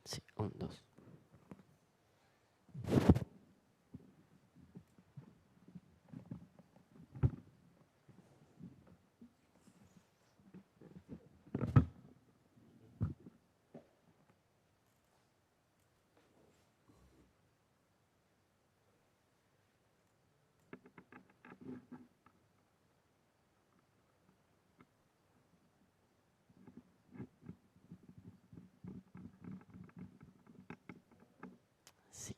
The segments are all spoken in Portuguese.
Sí, un, dos. Sí.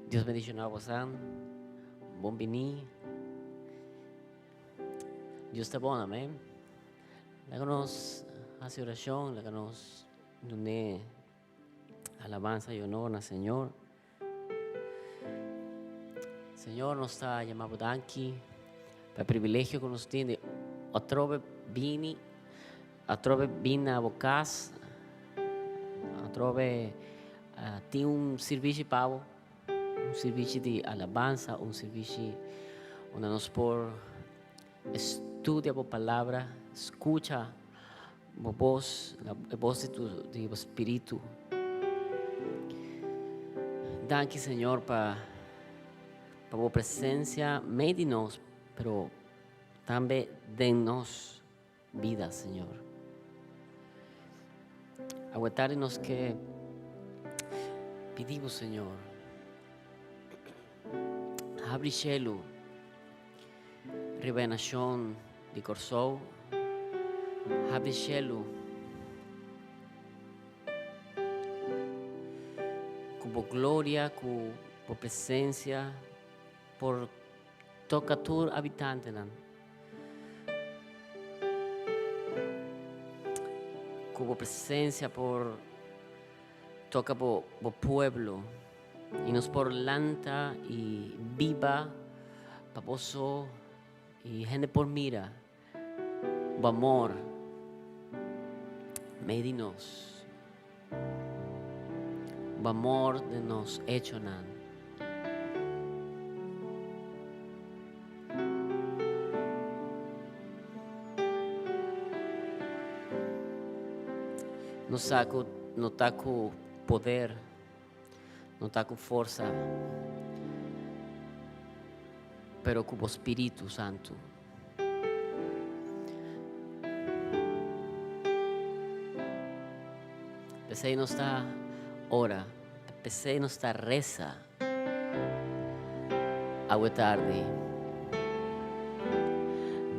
Dios bendice a vos, bom vini. Dios está bueno, amén. La que nos hace oración, la que nos une alabanza y honor al Señor. Señor nos está llamando aquí para el privilegio que nos tiene. Otra vez vine a vocas, otra vez tiene un servicio pavo, un servicio de alabanza, un servicio donde nos por estudia la palabra, escucha la voz de tu espíritu. Gracias, Señor, para tu presencia medio de nos, pero también de nos vida, Señor. Aguantarnos que pedimos, Señor, abre cielo, revelación de corazón, abre cielo, con gloria, con presencia, por tocar tu habitante, con presencia, por toca por pueblo y nos por lanta y viva paposo y gente por mira bu amor medinos bu amor de nos hecho nan nos saco no taco poder, no taco força, pero com o Espírito Santo. Pensei não está ora, pensei não está reza, a tarde.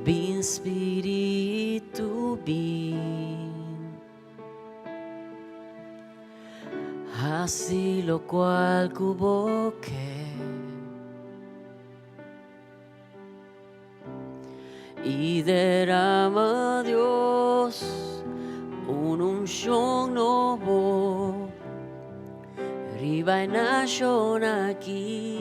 Vem Espírito, vem. Así lo cual cubo que y derrama Dios un unción nuevo arriba en nación aquí.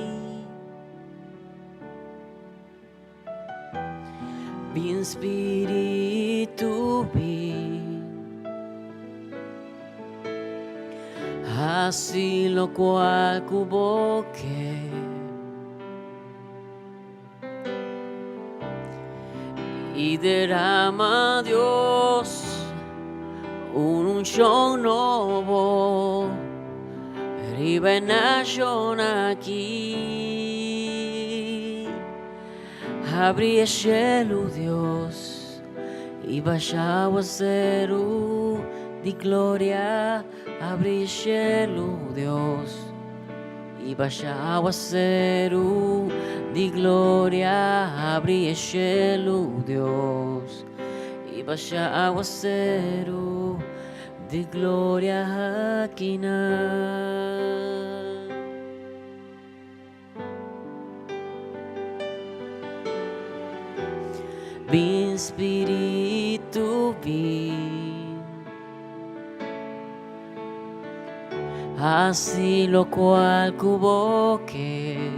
Ven Espíritu, ven. así lo cual cuboque y derrama Dios unción nuevo, rivenation aqui, abri el cielo Dios y vaya aguacero de gloria, abri el cielo Dios y vaya aguacero de gloria, abri el cielo Dios y vaya aguacero de gloria aquí Vin Espíritu, vin, así lo cual cuboque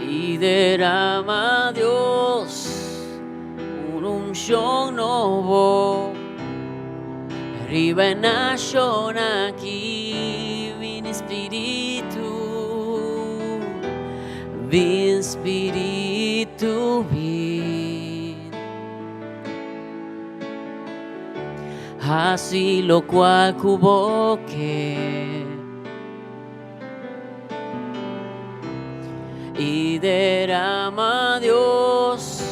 y derrama Dios unción nuevo, rivenation aquí, vin Espíritu, vin, así lo cual cuboque y derrama Dios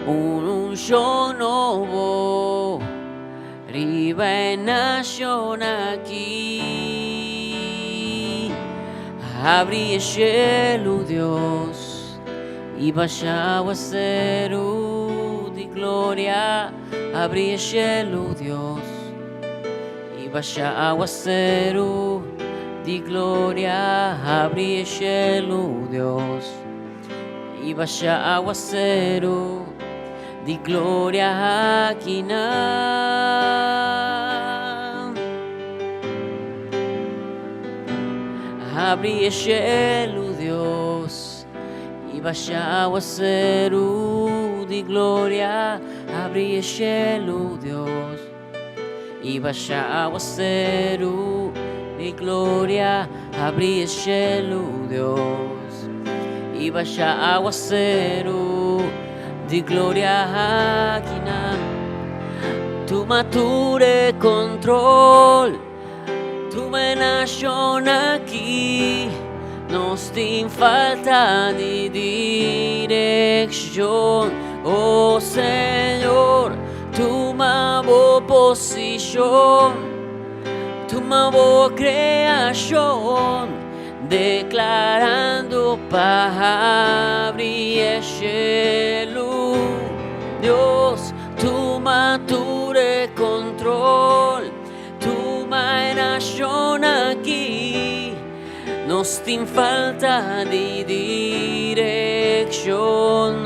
unción nuevo, rivenation aquí, abri el cielo Dios y vaya aguacero de gloria, abri el cielo Dios y vaya aguacero de gloria, abri el cielo Dios y vaya aguacero de gloria aquí abri el cielo Dios y vaya aguacero de gloria, abri el cielo Dios y vaya aguacero de gloria, abri el cielo Dios y vaya aguacero de gloria aquí tu mature control, tu nación aquí, nos tin falta de dirección, oh Señor, tu mavo posición, tu mavo creación, declarando para abrir el cielo, Dios, tu mature control, tu nación aquí, nos tin falta de dirección,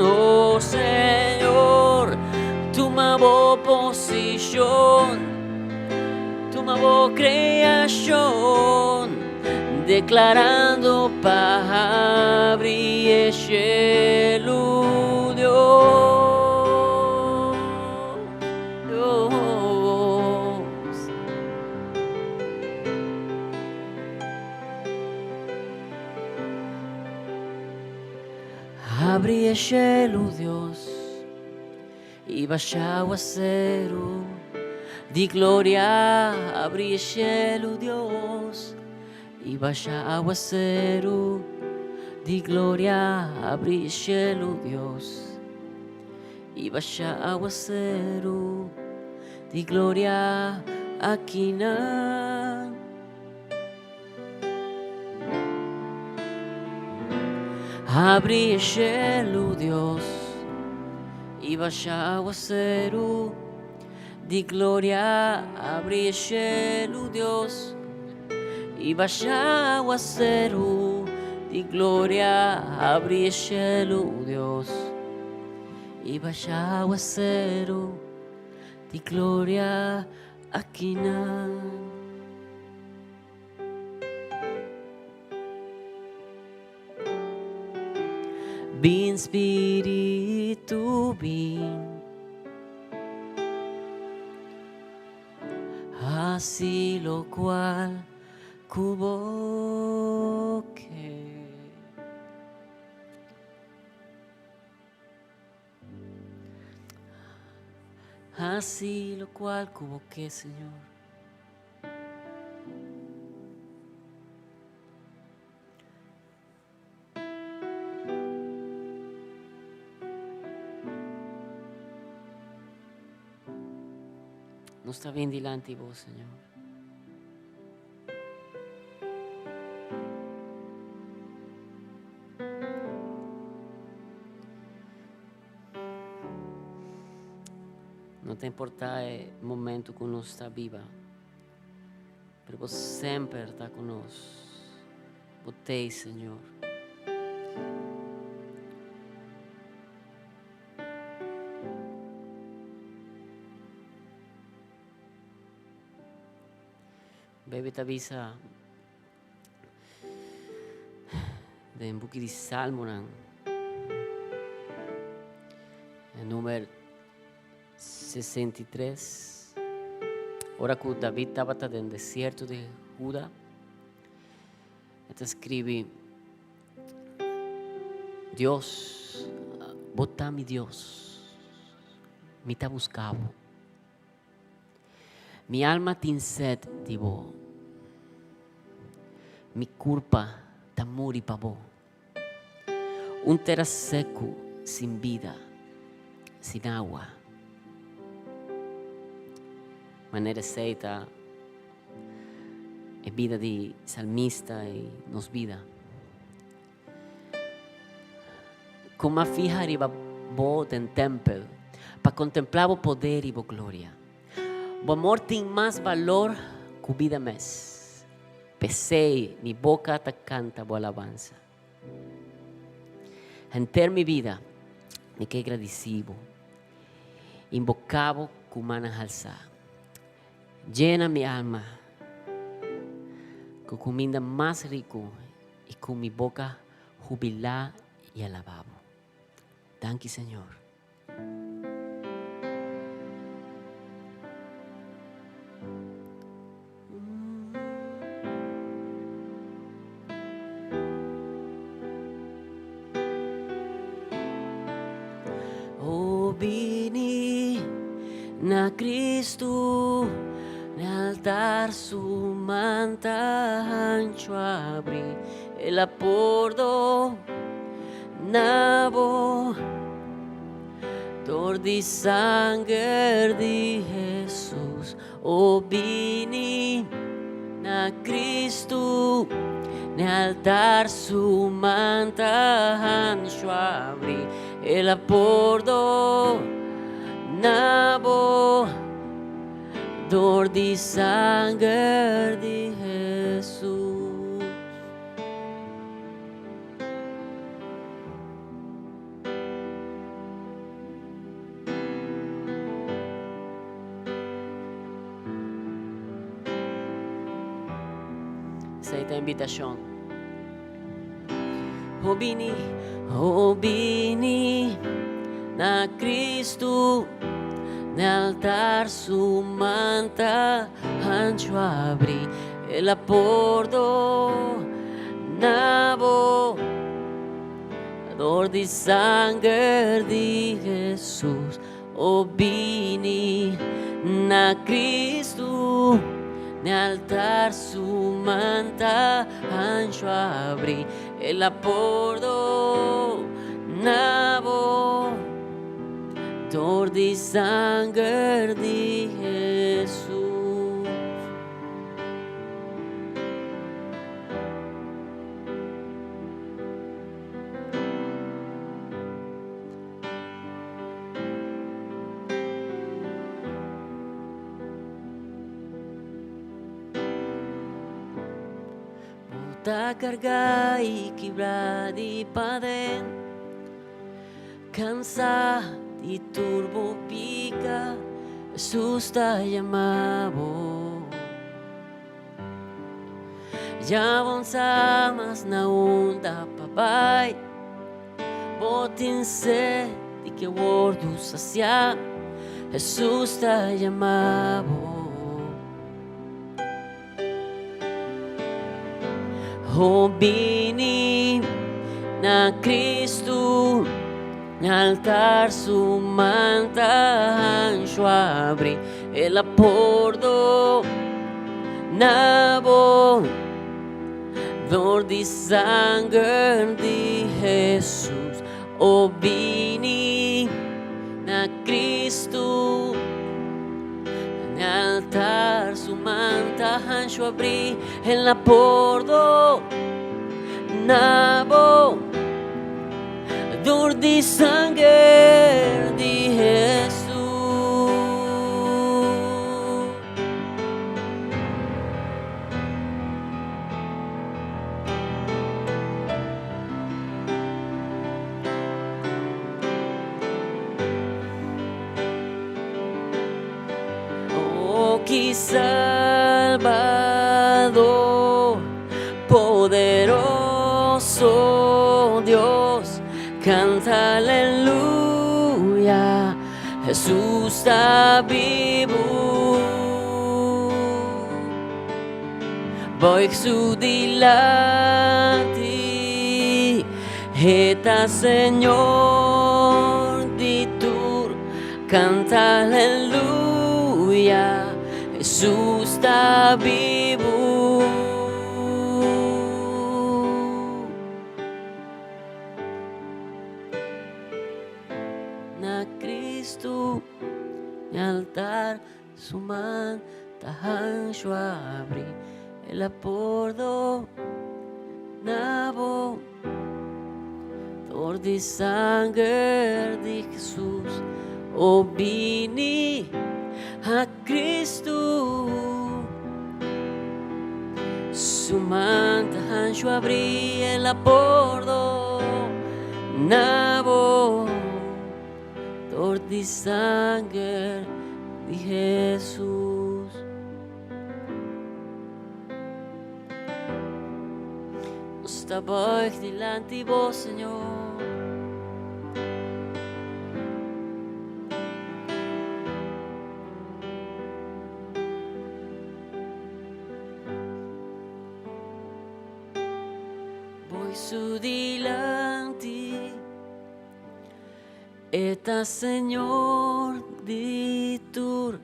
oh Señor, tu mavo posición, tu mavo creación, declarando para abrir el cielo, Dios. Abri el cielo, Dios, y vaya aguacero de gloria, abri el cielo, Dios, y vaya aguacero de gloria, abri el cielo, Dios, y vaya aguacero de gloria aquí abri el cielo, Dios, y vaya aguacero de gloria, abri el cielo, Dios, y vaya aguacero de gloria, abri el cielo, Dios, y vaya aguacero de gloria aquí Vin Espíritu, vin, así lo cual cubo que. Así lo cual cubo que, Señor. No está bien delante de vos, Señor. Não te importa o momento que nós está viva, mas você sempre está conosco. Botei, Senhor. Baby te avisa de um book de Salmo, número 63. Ora que David estava no deserto de Judá, ele escreve: Deus, bota-me Deus, me está buscando. Mi alma tem sed de vos. Mi culpa está muri para vos. Terra seco, sem vida, sem água. Maneira aceita é vida de salmista e nos vida. Como a filha arriba vos no templo para contemplar o poder e a glória. O amor tem mais valor que a vida mesmo. Pensei, minha boca te canta boa alabança. Em ter minha vida, me que agradecido. Invocavo com manas alçar. Llena minha alma com comida mais rica e com minha boca jubilar e alabavo. Thank you, Senhor. Vini na Cristo, nell'altar su manta ancho abri e la pordo nabo dor di sangue di Jesus. Vini na Cristo, nell'altar su manta ancho abri e la pordo nabo dor di sangue di Jesus. Aceita a invitação. Vini na Cristo, nell'altar su manta ancho abri e la pordo nabo dor di sangue di Jesus. Vini na Cristo, nell'altar su manta ancho abri e la pordo nabo dor di sangue di Jesus. Volta carga e quebrar de padre, cansar y turbo pica, Jesús te llamaba. Ya avanzamos na onda, papai, botin sed y que gordos saciar, Jesús te llamaba. Oh, vini na Cristo, altar sumanta ancho abri el apordo nabo dor di sangue di Jesus. Oh, vini na Cristo, altar sumanta ancho abri el apordo nabo dor di sangue di Jesus. Oh, que Salvador, poderoso Dios, canta aleluya, Jesús está vivo. Voy su dilati, eta Señor di tur, canta aleluya, Jesús está vivo. Na Cristo, mi altar, su manta ancho abri, el apordo nabo, dor di sangue di Jesus. Oh, vini a Cristo, su manta ancho abri, el apordo nabo, dor di sangue di Jesus. Estaba delante de vos, Señor. Voy su delante, eta Señor di tur,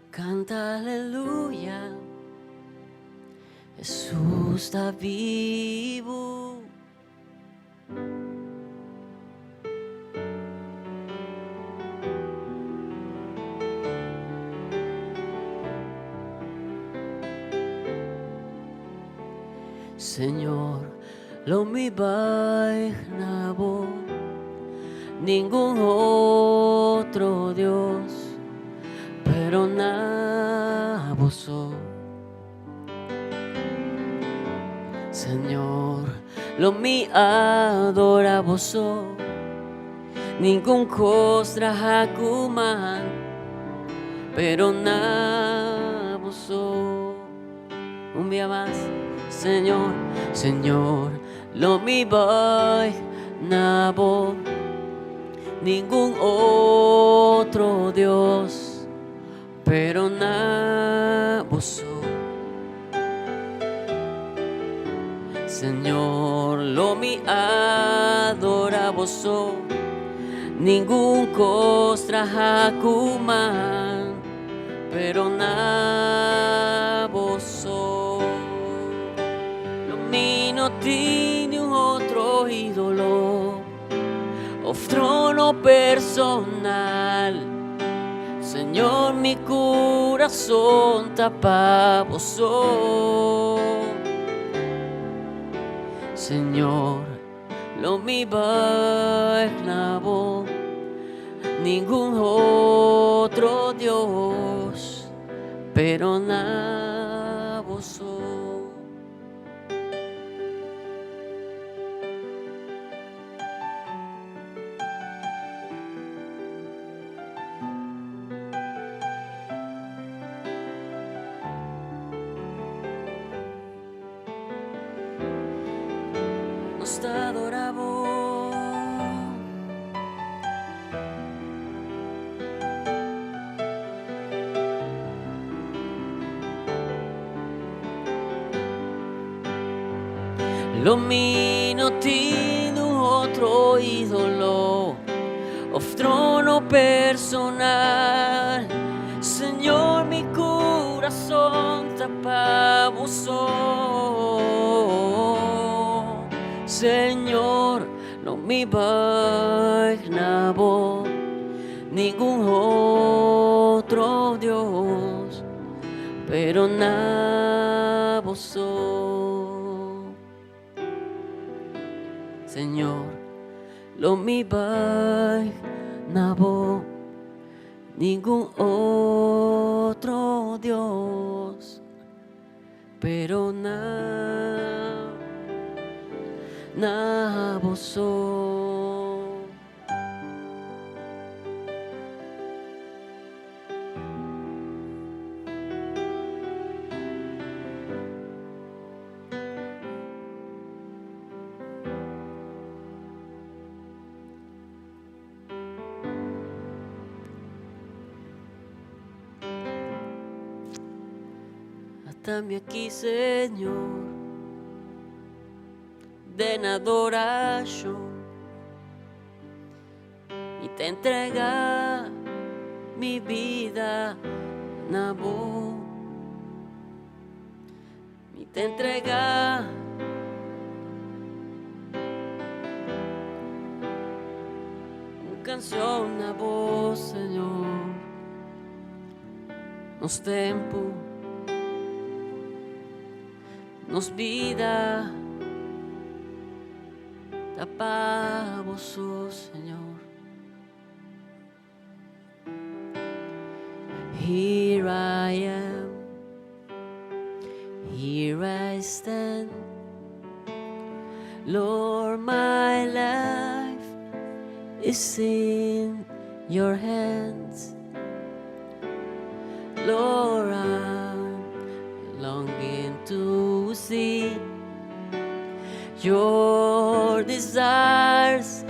canta aleluya, Jesús está vivo. Señor, lo mi nabo, ningún otro Dios, pero nabo soy. Señor, lo mi adora vos, ningún costra hakuman, pero nabo soy. Un día más, Señor, Señor, lo mi nabo, ningún otro Dios, pero nabo soy. Señor, lo mi adora vos, ningún costra hakuman, pero nabo soy. Lo mi no tiene un otro ídolo o trono personal. Señor, mi corazón tapa vos. Señor, lo mi nabo, ningún otro Dios, pero nabo soy. Nos adoramos. Lo mio tiene otro ídolo, of trono personal. Señor, mi corazón tapa vosotros. Señor, no me vagnabo ningún otro Dios, pero na vosotros. Señor, lo mi vagnabo ningún otro Dios, pero na vosotros. Hasta-me aqui, Senhor, de adoração, e te entregar minha vida na boa, e te entregar uma canção na voz, Senhor, nos tempos, nos vida, tapa vos, Señor. Here I am, here I stand, Lord, my life is in your hands. Lord, I'm longing to see your desires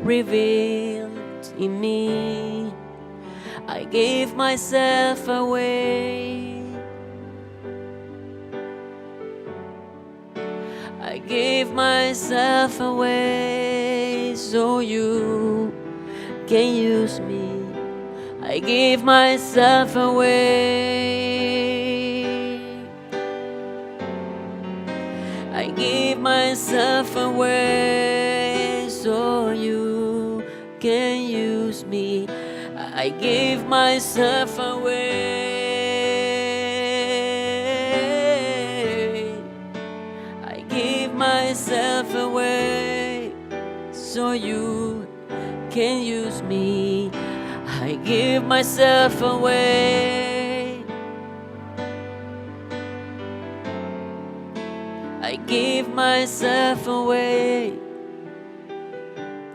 revealed in me. I gave myself away. I gave myself away so you can use me. I gave myself away. I gave myself away so you can use me. I gave myself away. I gave myself away so you can use me. I give myself away. I give myself away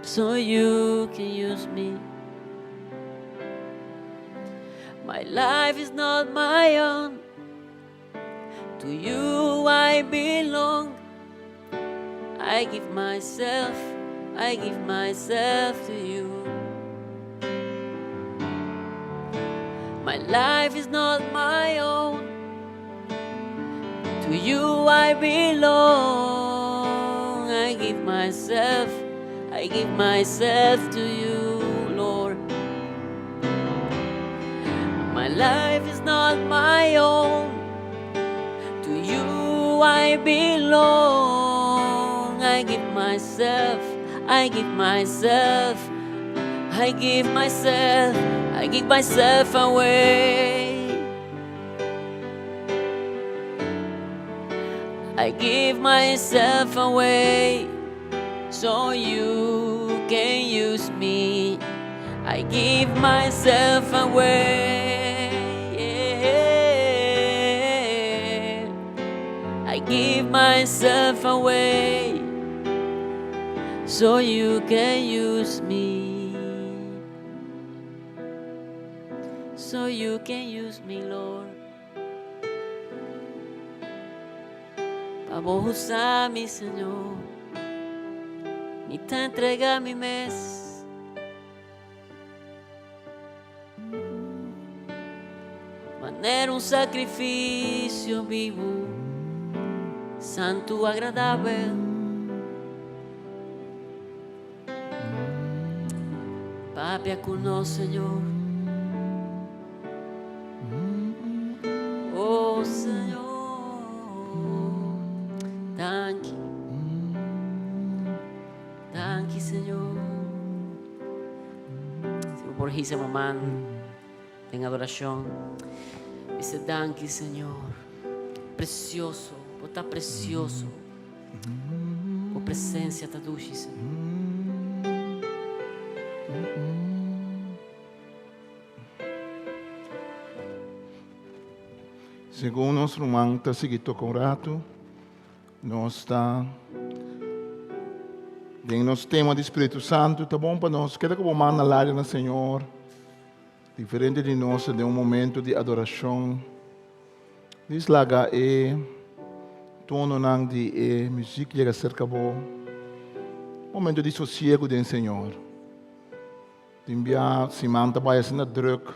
so you can use me. My life is not my own. To you I belong. I give myself to you. My life is not my own. To you I belong. I give myself to you, Lord. My life is not my own. To you I belong. I give myself away. I give myself away so you can use me. I give myself away. I give myself away so you can use me. So you can use me, Lord. Para vos usar-me, Senhor, e te entregar mi mês. Maneira sacrifício vivo, santo, agradável. Papi con nós, Senhor. Oh, Senhor. Thank you. Thank you, Senhor. Se por esse momento tem adoração. Dice, thank you, Senhor. Precioso. Está precioso. A presença da dulce, Senhor. Segundo nosso irmão está seguindo com o rato, nós está em nosso tema do Espírito Santo, tá bom para nós. Quero que vamos na área do Senhor, diferente de nós, de momento de adoração. Diz lá que tono não de música chega cerca bom, momento de sossego do Senhor. Timbia se manta vai assim na druk,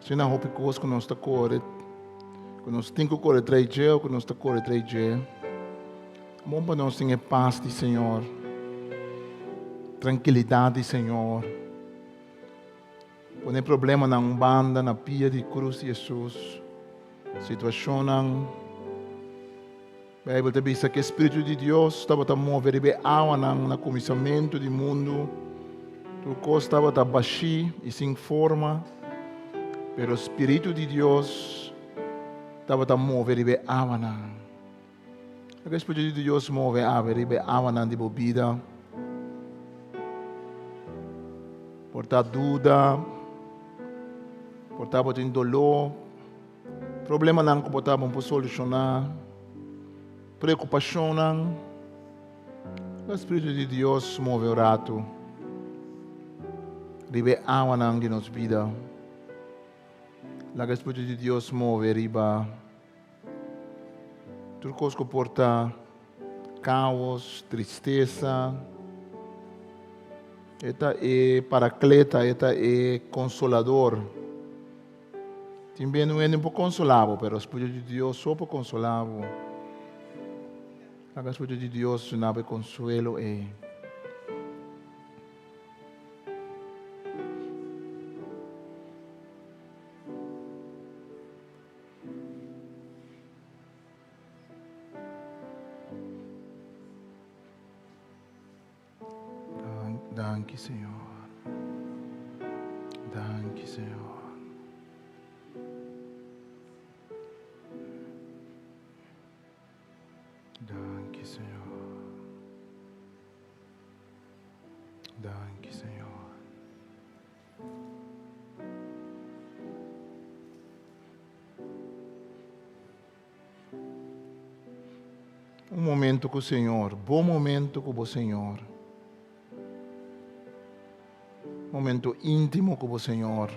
se na roupa coisa que nós está correndo. Quando nós temos que correr 3 dias, quando nós estamos correndo 3 dias, bom para nós ter paz de Senhor, tranquilidade, Senhor. Quando tem problema na banda, na pia de cruz de Jesus, situação não. A Bíblia te diz que o Espírito de Deus estava a mover a água no começamento do mundo. O corpo estava a baixar e sem forma, mas o Espírito de Deus estava a mover a água. O Espírito de Deus move a água de bebida. Portar dúvida, portar botar dolor, problema não que botar para solucionar, preocupação não. O Espírito de Deus move o rato, ribe água não de nossa vida. O Espírito de Deus move riba, tudo coisa que porta caos, tristeza. Esta é paracleta, esta é consolador. Também não é nem para consolar, mas o Espírito de Deus só para consolar. O Espírito de Deus não é consuelo. Danke, Senhor. Danke, Senhor. Danke, Senhor. Danke, Senhor. Momento com o Senhor, bom momento com o Senhor. Momento íntimo com o Senhor.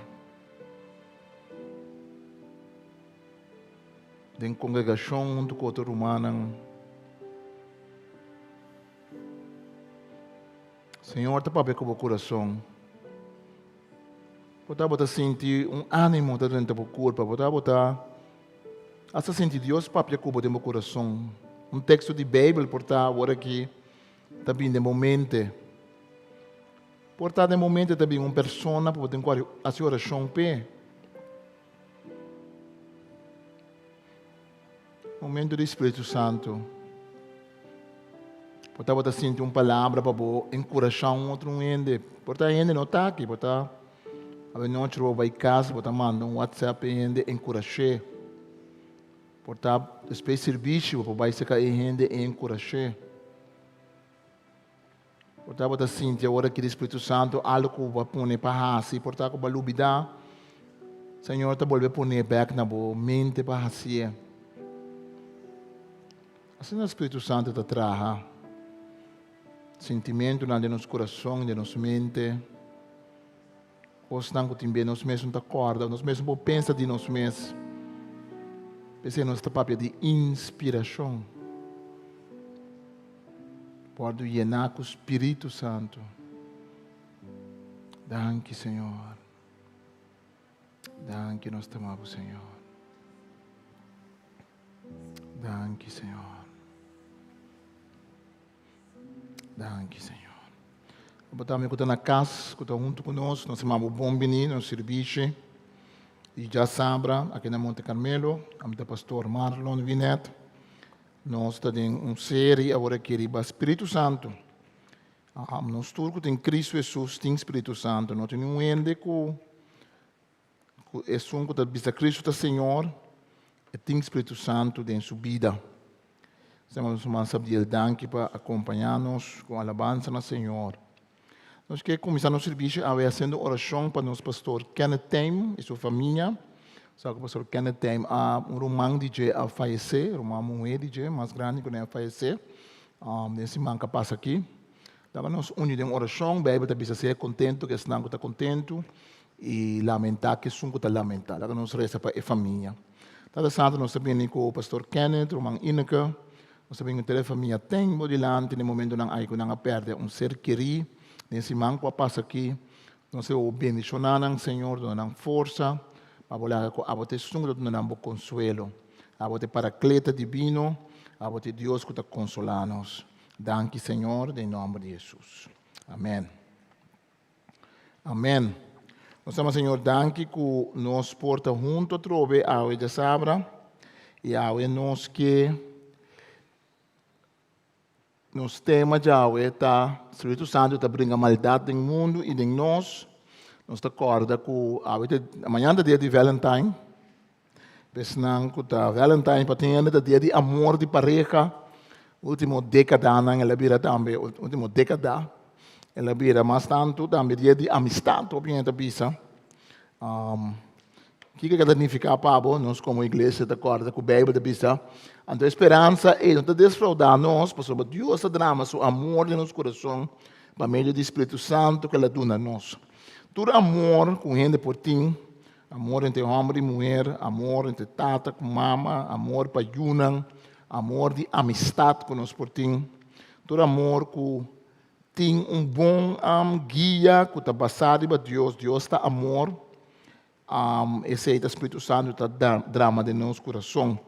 De congregação junto com outro humano. Senhor, está para com o coração. Botar sentir ânimo dentro do corpo. Botar sentir Deus para com o coração. Texto de Bíblia, agora aqui, também de momento. Portanto, de momento também uma pessoa para poder fazer oração pé. Momento do Espírito Santo. Portanto, sentir uma palavra para encorajar outro ende. Portanto, ende não está aqui. Portanto, a noite vai em casa, portanto, manda WhatsApp ende encorajar. Portanto, esse serviço para vai ser ende encorajar. Portanto, assim, a hora que o Espírito Santo algo que vai pôr para assim, portanto, vai lubidar, Senhor, está volver pôr back na boa mente para assim. Assim, o Espírito Santo está traz sentimento na de nosso coração, de nossa mente. Os não também nós mesmos está acorda, nós mesmos pensa de nós mesmos. Pensei nossa papel de inspiração. Pode llenar com o Espírito Santo. Danke, Senhor. Danke, nós te amamos, Senhor. Danke, Senhor. Danke, Senhor. Também que na casa, que está junto conosco, nós chamamos Bombini, no serviço. E já sabra, aqui na Monte Carmelo, o pastor Marlon Vinet. Nós temos uma série agora que é o Espírito Santo. Nós todos em Cristo Jesus tem Espírito Santo. Nós temos um ende que é um que está Cristo Senhor e tem Espírito Santo em sua vida. Estamos a danke para acompanhar-nos com a alabança no Senhor. Nós queremos começar nosso serviço fazendo oração para nosso pastor Kenneth Time e sua família. Só que o pastor Kenneth Time, um irmão DJ a falecer, um irmão mulher DJ mais grande que ele a falecer. Nesse manca passa aqui. Então, nós unimos em oração, a Bíblia está ser contento, que senão está contento, e lamentar que sunco está lamentar. Então, nós reza para a família. Cada santo nós sabemos com o pastor Kenneth, o irmão Inaka, nós sabemos que a família tem, modilante, no momento não há que não perde um ser querido. Nesse manco passa aqui, nós bendicionar o Senhor, dando força, para que a você sunga, dando consuelo, a você paracleta divino, a você Deus que está consolando-nos. Danke, Senhor, em nome de Jesus. Amém. Amém. Nós estamos, Senhor, danke que nos porta junto a trove a hoje de sabra e a hoje nos que nos tema de hoje está o Espírito Santo está brinca maldade no mundo e em nós. Nós acorda que amanhã é dia de Valentine. Pensando que o Valentine para ter dia de amor de pareja. Último década na ela vira também, último década ela vira mais tanto também dia de amistade, obviamente bisa. Que significa Pablo, nós como igreja de acordo com a Bíblia de bisa. A esperança é não desfraudar nós, porque Deus derrama seu amor em nosso coração, por meio do Espírito Santo que ele dá a nós. Todo amor com gente por ti, amor entre homem e mulher, amor entre tata com mama, amor para Yunan, amor de amistade com nós por ti. Todo amor que tem bom guia que está basado em Deus. Deus está amor. Esse é o Espírito Santo está drama de nosso coração.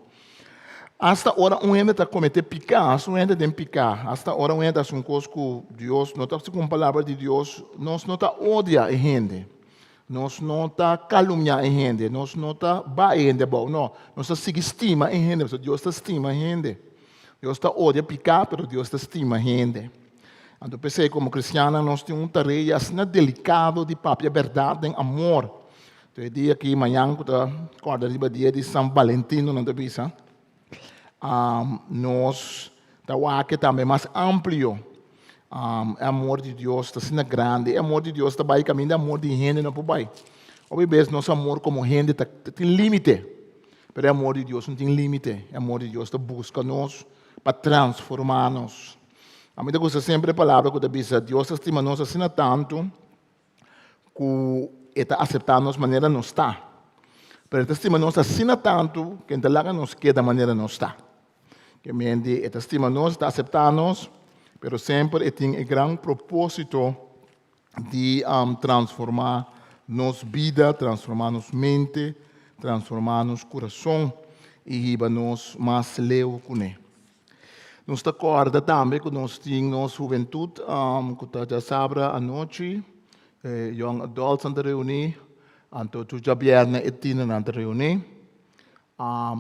Hasta hora ainda está cometer picar, ainda tem picar. Hasta hora ainda é uma coisa que Deus, não está com a palavra de Deus, nós não está odia a gente. Nós não está caluniar a gente, nós não está baendo, não. Nós está se estima a gente, Deus está estima a gente. Deus está odia picar, mas Deus está estima a gente. Então, pensei, como cristiana, nós temos uma tarefa assim delicada de papo, de verdade, de amor. Então, dia que amanhã, quando é dia de São Valentino, não te pensa? Nós estamos aqui também mais amplo. O amor de Deus está sendo grande. O amor de Deus está vai caminho do amor de gente não vai. Obviamente, nosso amor como gente tem limite. Mas o amor de Deus não tem limite. O amor de Deus está busca nós para transformar-nos. A mim gosta sempre a palavra que diz Deus estima nós assim tanto que está aceitando nós maneira não está. Mas ele estima nós assim tanto que ele lá nos queda da maneira não está. Que mente, ele estima nós, está aceitando nós, mas sempre ele tem um grande propósito de transformar nossa vida, transformar nossa mente, transformar nosso coração e nos mais leu com ele. Nós acorda também que nós temos nossa juventude, que já sabe a noite, young adults na reunião, então tu já viernes e tina na reunião.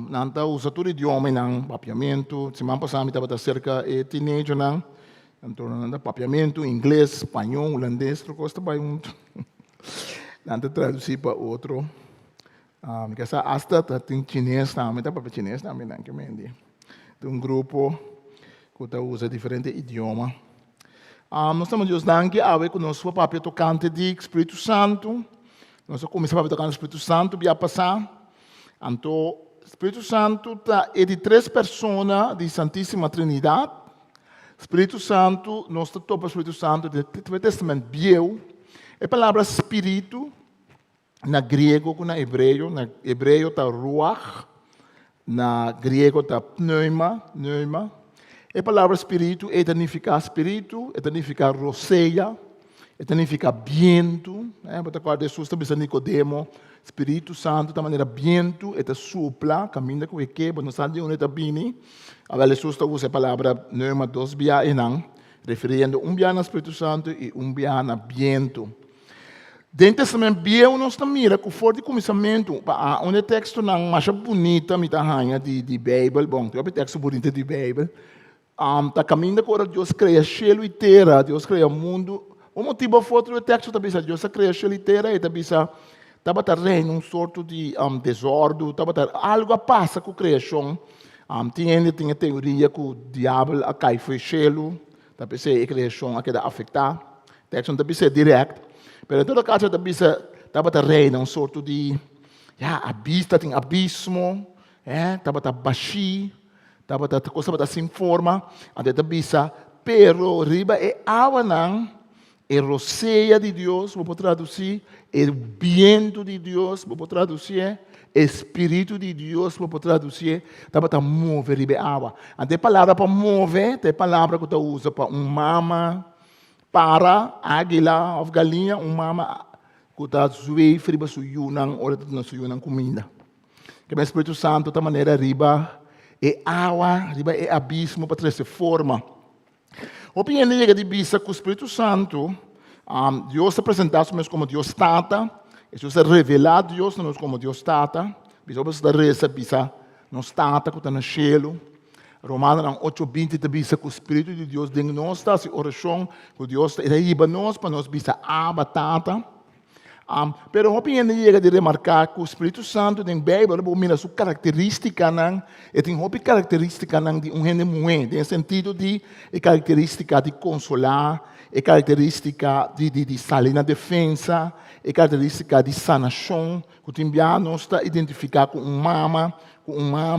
Nanta usa todo idioma ng papiamento. Semana passada estava cerca de teenager nang então nanta papiamento, inglês, espanhol, holandês, troco está bem muito. Nanta traduzir para outro. Kasi hasta tem chinês também, tá para chinês também nang kemendi. Tem grupo que usa diferentes idiomas. Nós estamos Deus danke a ver que nós foi papel tocante de Espírito Santo. Nós começamos a tocar no Espírito Santo, via passar. Então Espírito Santo é de 3 pessoas de Santíssima Trindade. Espírito Santo, nós tocamos o Espírito Santo do Antigo Testamento Velho. A palavra Espírito, na grego e na hebreu. Na hebreu está ruach, na grego está pneuma. A palavra Espírito significa espírito, significa roceia, significa viento. Você acorda Jesus está pensando Nicodemo. Espírito Santo, da maneira viento, eta supla, caminha com o que, não sabe onde está vindo. Agora Jesus usa a palavra pneuma 2 bia enang, referindo biana ao Espírito Santo e biana viento. Dentro também bem nós mira que for de começamento, onde texto não mais bonita me tá de Bíblia, bom, tem texto bonito de Bíblia. Tá caminhando agora Deus cria céu e terra, Deus cria mundo. O motivo foi o texto também Deus cria céu e terra e também estava reino um sorto de desordem, algo passa com a criação. Tinha teoria que o diabo cai foi céu, também a criação a queda afetar. O texto também é direto. Pero em todo caso, estava reino um sorto de tem abismo, estava baixo, estava coisa sem forma, até pero riba água não, roceia de Deus, vou traduzir, viento de Deus, vou traduzir, Espírito de Deus, vou traduzir, estava mover riba água. Até palavra para mover, tem palavra que tu usa para mama, para águila ou galinha, mama que está zoei friba suyunang, ora não suyunang comida. Que o Espírito Santo da maneira riba água, riba abismo para trazer forma. O piano chega de vista que o Espírito Santo, Deus se apresentasse como Deus Tata, Jesus se revelar Deus nos como Deus Tata, Deus da reza bisa nos Tata que está no céu. Romanos 8:20 te bisa que o Espírito de Deus dentro de nós está, se oração que Deus está aí para nós bisa Tata. Pero o piano chega de remarcar que o Espírito Santo tem Bíblia, mira sua característica não, tem uma característica não de gente muito, no sentido de característica de consolar, característica de sair na defesa, característica de sanação, que tem nós está identificar com mama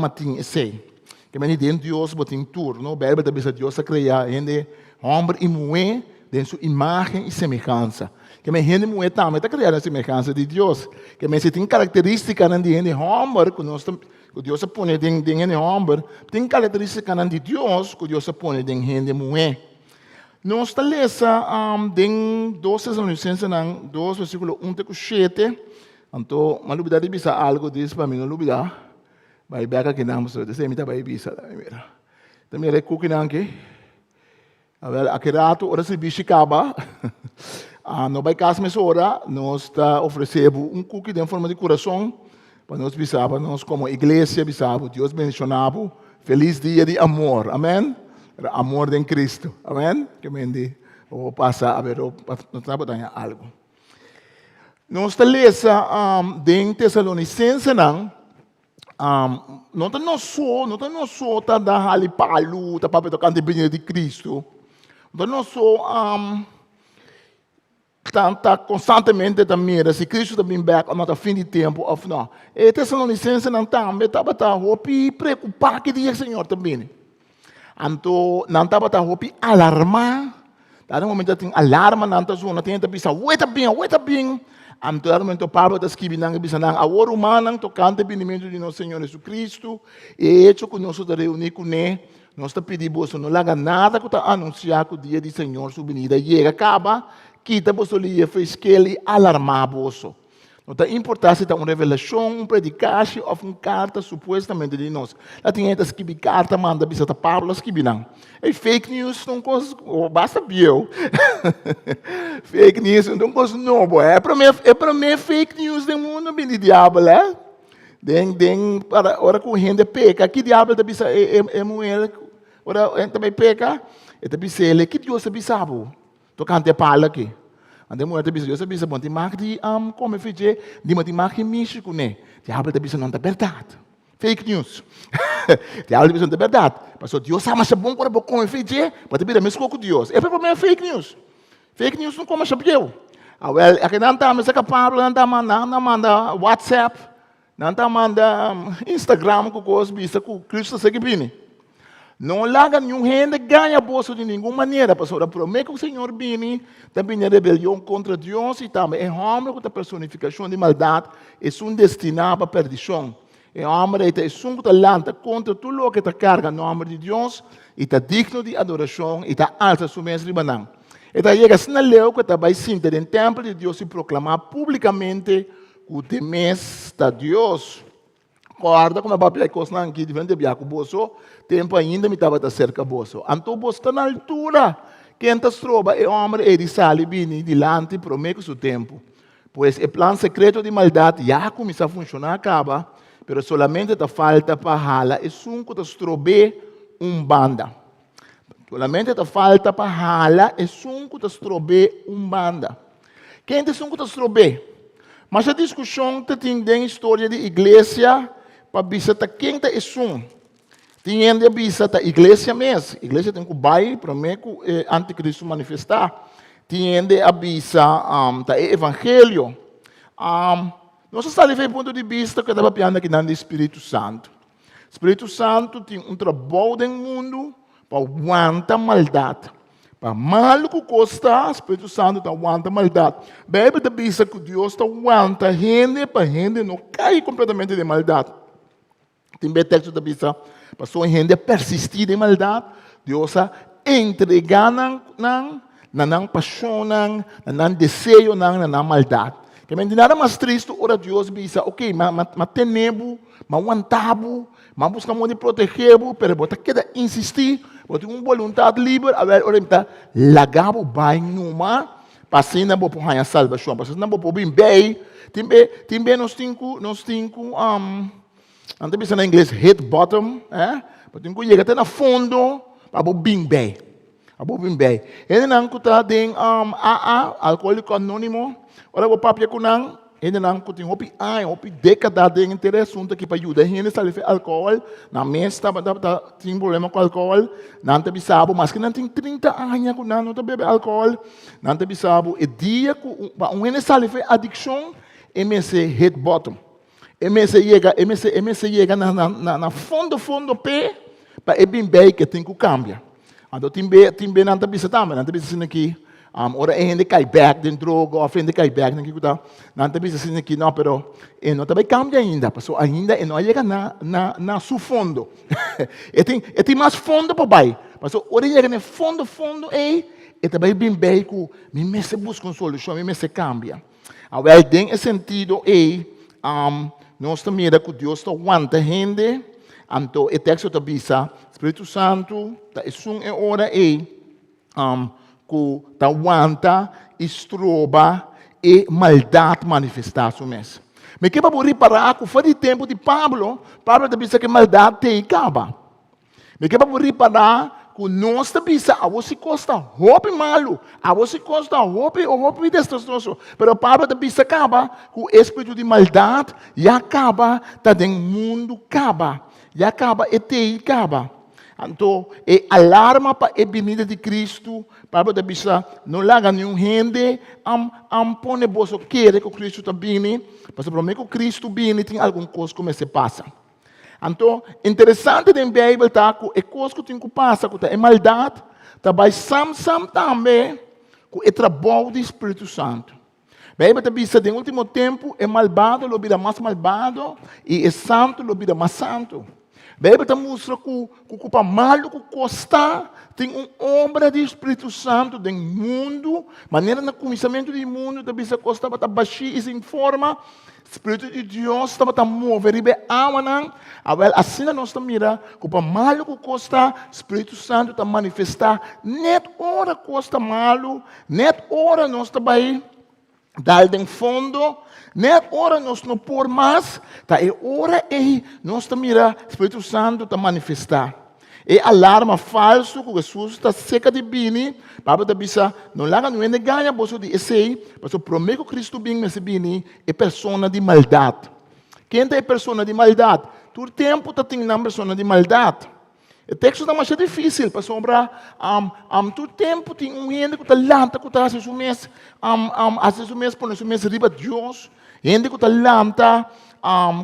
tem esse. Que men dentro de Deus botem turno, Bíblia também Deus a criar gente homem e mulher dentro sua imagem e semelhança. Que men gente mulher também está criando a semelhança de Deus. Que men se tem característica de gente homem que Deus põe dentro de gente homem, tem característica de Deus que Deus põe dentro de gente mulher. Nós está lendo em 2 Tessalonicenses 2 versículo 1-7. Então, uma lubida bisa algo disso para mim não lubida. Vai beka kinamos so desse mita vai bisa la mira. Também é cookie nanke. Agora aquerato ora se bishikaba. No vai casa mas ora nós está oferecendo cookie em forma de coração para nós bisaba nós como igreja bisaba Deus mencionava feliz dia de amor. Amém. Amor em Cristo. Amém. Que mendi o passa a ver o não sabe algo. Nós está lendo em Tessalonicenses não está só tá da ali palu, tá para tocar de Cristo. Não só tá constantemente também, se Cristo também back, não tá fim de tempo of não. E Tessalonicenses não também tá hopi preocupado que dia Senhor também. Então não tá alarmar. Tá no momento tem alarma não tá só, não tem bisa, wait bem. Anteriormente, Pablo está escrevendo a hora humana, tocante ao benimento de nosso Senhor Jesus Cristo, e hecho que nós estamos reunidos com Ele, nós estamos pedindo, não haga nada que está anunciado que o dia do Senhor, sua venida, chega, acaba, quita você ali, fez que Ele alarmar você. Não está importante se está uma revelação, predicação, ou uma carta, supostamente, de nós. Lá tem gente que escreve carta, manda, bisata Pablo, escreve não. É fake news, não coisa, basta bio. Fake news, não coisa novo. É para mim fake news do mundo, bem de diabo, né? Para hora que o gente peca, que diabo está bisa é mulher, hora também peca, está bisa ele, que Deus está bisabo. Tocante a pala aqui. Ande mulher está bisa, Deus está bisa, bom, tem marca de como fazer, de marca místico, né? Diabo está bisa não está verdade. Fake news. Diabo está bisa não está verdade. Pastor, Deus ama se bom para como fazer, para te pedir mesmo com Deus. É para mim fake news. Fake news não como sabe eu. Aqui não está, mas é capaz, não está manda WhatsApp, não está manda Instagram com coisas bisa com Cristo segue bem. Não larga nenhum gente ganha bolso de nenhuma maneira, pastor. Promete que o Senhor vem, também é rebelião contra Deus e também é homem com a personificação de maldade, é um destinado à perdição. É homem que é um que lanta contra tudo o que está carga no nome de Deus e está digno de adoração e está alta sua mesa de banana. Então chega assim na lei que está vai sentar no templo de Deus e proclamar publicamente o temes de Deus. Guarda como a Bíblia coisa não que de vender biaco bolso, tempo ainda me estava cerca bolso. Então bolso está na altura quem te troba é homem e de sali bini dilante prometo seu tempo. Pois o plano secreto de maldade já começa a funcionar, acaba, pero solamente te falta para hala e sunco te strobe banda. Solamente te falta para hala e sunco te strobe banda. Quem te sunco te strobe? Mas a discussão te tem a história de igreja para visitar quem te é sun. Tem a visitar a igreja mesmo. A igreja tem que vai para mim que o anticristo manifestar. Tem a visitar o evangelho. Nós estamos do ponto de vista que estava pensando aqui no Espírito Santo. O Espírito Santo tem trabalho no mundo para aguentar maldade. Para mal que custa, o Espírito Santo aguenta maldade. A Bíblia diz que Deus aguenta gente para gente não cair completamente de maldade. Tem texto que diz que para a gente persistir em maldade, Deus entrega na paixão, na desejo, na maldade. Que não nada mais triste, ora Deus diz, ok, mas tenebo, mas aguentabo, mas buscamos de proteger, pero você quer insistir, você tem uma vontade livre, a ver, ora está lagabo bem numa, passando por a salvação, passando por bem, também nós temos, não tem em inglês head bottom, mas tem que chegar até no fundo, para bem bem. Ele não está em AA, alcoólico anônimo. Ora, o papo é que não, ele não tem hopi década de interesse que para ajudar. Ele está ali álcool, na mesa tem problema com álcool, não tem bisabo, mas que não tem 30 anos que não bebe álcool, não tem bisabo. E dia que ele está ali addiction, ele head bottom. Ele chega na fundo pé, para bem que tem que cambiar. Então, também não está bisabo, não está bisabo aqui. Ora ainda cai back dentro droga, ou ainda cai back naquilo que não está pensando aqui não, pero não também cambia ainda, porque ainda não chega na seu fundo. Tem mais fundo para baixo, porque ora chega no fundo e também bem que me se busca uma solução, me se cambia. Agora tem esse sentido nós também que Deus aguenta gente, então o texto está dizendo, Espírito Santo, é hora que aguenta, estroba e maldade manifestar-se mesmo. Mas que para reparar que foi de tempo de Pablo disse que maldade tem que acabar. Mas que para reparar que nós disse, a você custa roupa malo, a você custa roupa destroçoso. Mas Pablo disse acaba, que o espírito de maldade já acaba, está dentro do mundo, acaba, já acaba e tem acaba. Então, alarma para a vinda de Cristo, para que não laga nenhum gente, põe bolso querer que Cristo está vindo, mas para mim que Cristo vindo tem alguma coisa que se passa. Então, interessante na Bíblia está que a coisa que tem que passar, que é maldade, também também com o trabalho do Espírito Santo. A Bíblia diz que no último tempo é malvado, lo vira mais malvado, e é santo, lo vira mais santo. A Bíblia mostra que o para malo que custa tem obra do Espírito Santo no mundo, maneira no começamento do mundo, também se custa para baixar e em forma, o Espírito de Deus estava a mover e agora assim nós mira que o para malo que custa, o Espírito Santo está manifestar, net hora custa malo, net hora nós também dar em fundo. Net hora nós não por mais, tá? É hora nós mira o Espírito Santo está manifestar. É alarma falso que Jesus está seca de bini, para da bisa não larga não ainda ganha bolso de esse, mas o prometo Cristo bem mas bini é persona de maldade. Quem é persona de maldade? Todo tempo está tendo uma persona de maldade. O texto está mais difícil para sobrar. Todo tempo tem gente que está lanta, que está às vezes põe o mês riba de Deus. Gente que está lanta,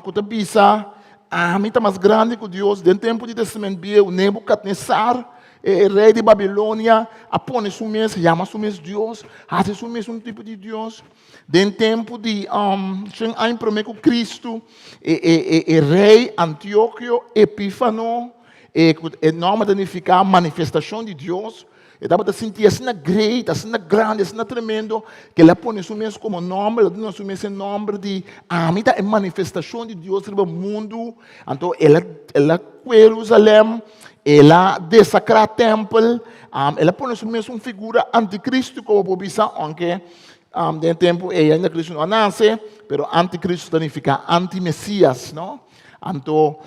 que está bisa, a mim está mais grande que Deus. Dentro do tempo de Testamento, o Nebuchadnezzar, rei de Babilônia, põe o mês, chama o mês Deus, faz o mês um tipo de Deus. Dentro do tempo de prometo Cristo, rei Antíoco Epífano, nome significa manifestação de Deus. E dá para sentir assim grande, assim grande, assim tremendo, que ela põe isso mesmo como nome, ela põe isso mesmo nome de a manifestação de Deus no mundo. Então, ela Jerusalém, ela desacra o templo, ela põe mesmo uma figura anticristo, como por bisa, aunque de tempo ainda Cristo não nasce, pero anticristo significa anti-messias, não? Anto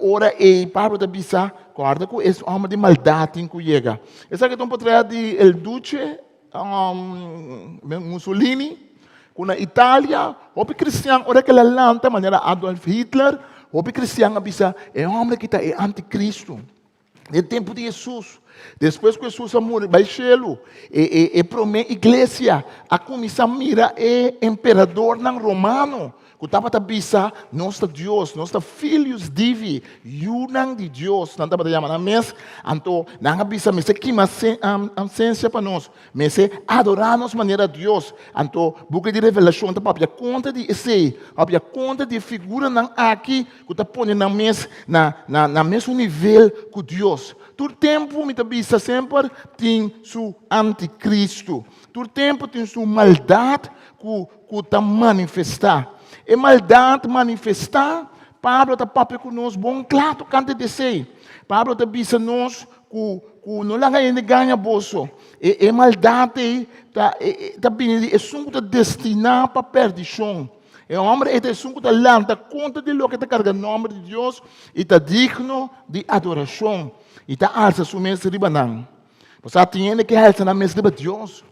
ora Pablo da bisa, guarda que é homem de maldade que chega. Essa que estão por trás de El Duce, Mussolini, na Itália, o cristiano, ora que ela lanta, maneira Adolf Hitler, o cristiano bisa, é homem que está é anticristo. No tempo de Jesus, depois que Jesus morreu, vai chelo, promete a igreja, a comissão mira imperador não romano, que estava a bisa, nosso Deus, nossos filhos divi, unang de Deus, não estava a chamar na mesa, então, não bisa, mas que uma ciência para nós, mas adorar nos maneira Deus, então, boca de revelação, então, para conta de esse, para conta de figura não aqui, que está pondo na mesa, na mesmo nível que Deus. Todo tempo, me bisa, sempre tem seu anticristo. Todo tempo tem sua maldade que está manifestar. E maldade manifestar, Pablo está papo conosco, bom, claro, canta de ser. Pablo está bisa nós, que não lá ainda ganha bolso. E maldade está vindo, é só que destinado para perdição. É homem é só que está conta de lo que está carregando o nome de Deus e está digno de adoração. E está alça sua mesa de banana. Você tem que alça na mesa de Deus.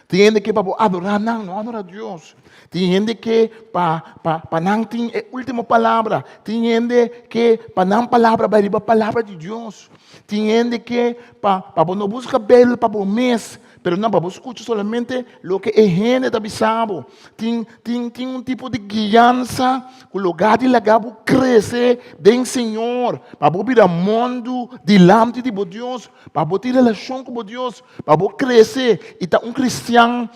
Tem gente que para adorar não adora Deus. Tem gente que para não tem a última palavra. Tem gente que para não palavra vai a palavra de Deus. Tem gente que para não busca belo para o mês, pero não para escutar somente o que a gente está pensando. Tem um tipo de guiança que o lugar de lagabo cresce bem Senhor, para vir ao mundo delante de Deus, para ter relação com Deus, para crescer e tá cristiano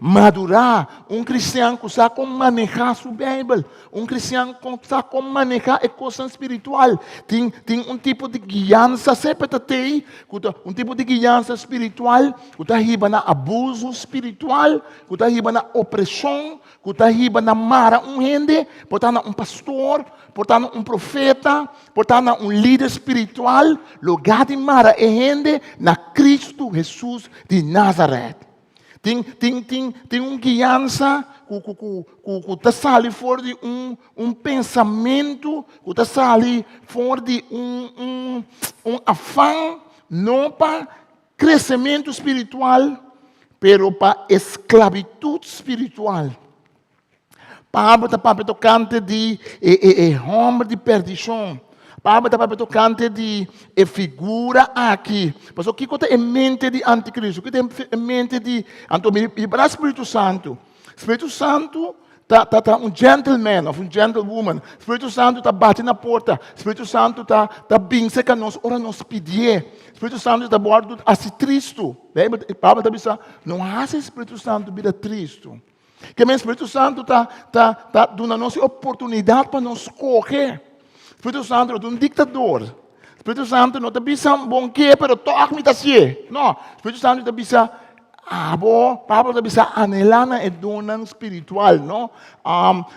madurar, cristiano que sabe como manejar sua Bíblia, cristiano que sabe como manejar a coisa espiritual. Tem tipo de guiança, sempre tem tipo de guiança espiritual, que está riba na abuso espiritual, que está riba na opressão, que está riba na mara gente, portanto pastor, portanto profeta, portanto líder espiritual, lugar de mara gente na Cristo Jesus de Nazaré. Tem guiança que está saindo fora de pensamento, que está saindo fora de afã, não para crescimento espiritual, pero para esclavitud espiritual. Pablo está tocante de homem de perdição. Pablo está tocante de figura aqui. Mas o que está em mente de anticristo? O que tem em mente de... Então, para o Espírito Santo. Espírito Santo está um gentleman, ou um gentlewoman. Espírito Santo está batendo na porta. Espírito Santo está bem seca nós, ora nos pedir. Espírito Santo está bordo assim triste. Pablo está dizendo, não há Espírito Santo vida triste. Que o Espírito Santo está dando a nossa oportunidade para nos correr. Espírito Santo é um ditador. Espírito Santo não está dizendo bom que, pero toque me está assim. Não, Espírito Santo está dizendo Pablo está dizendo anelana é dona espiritual, não?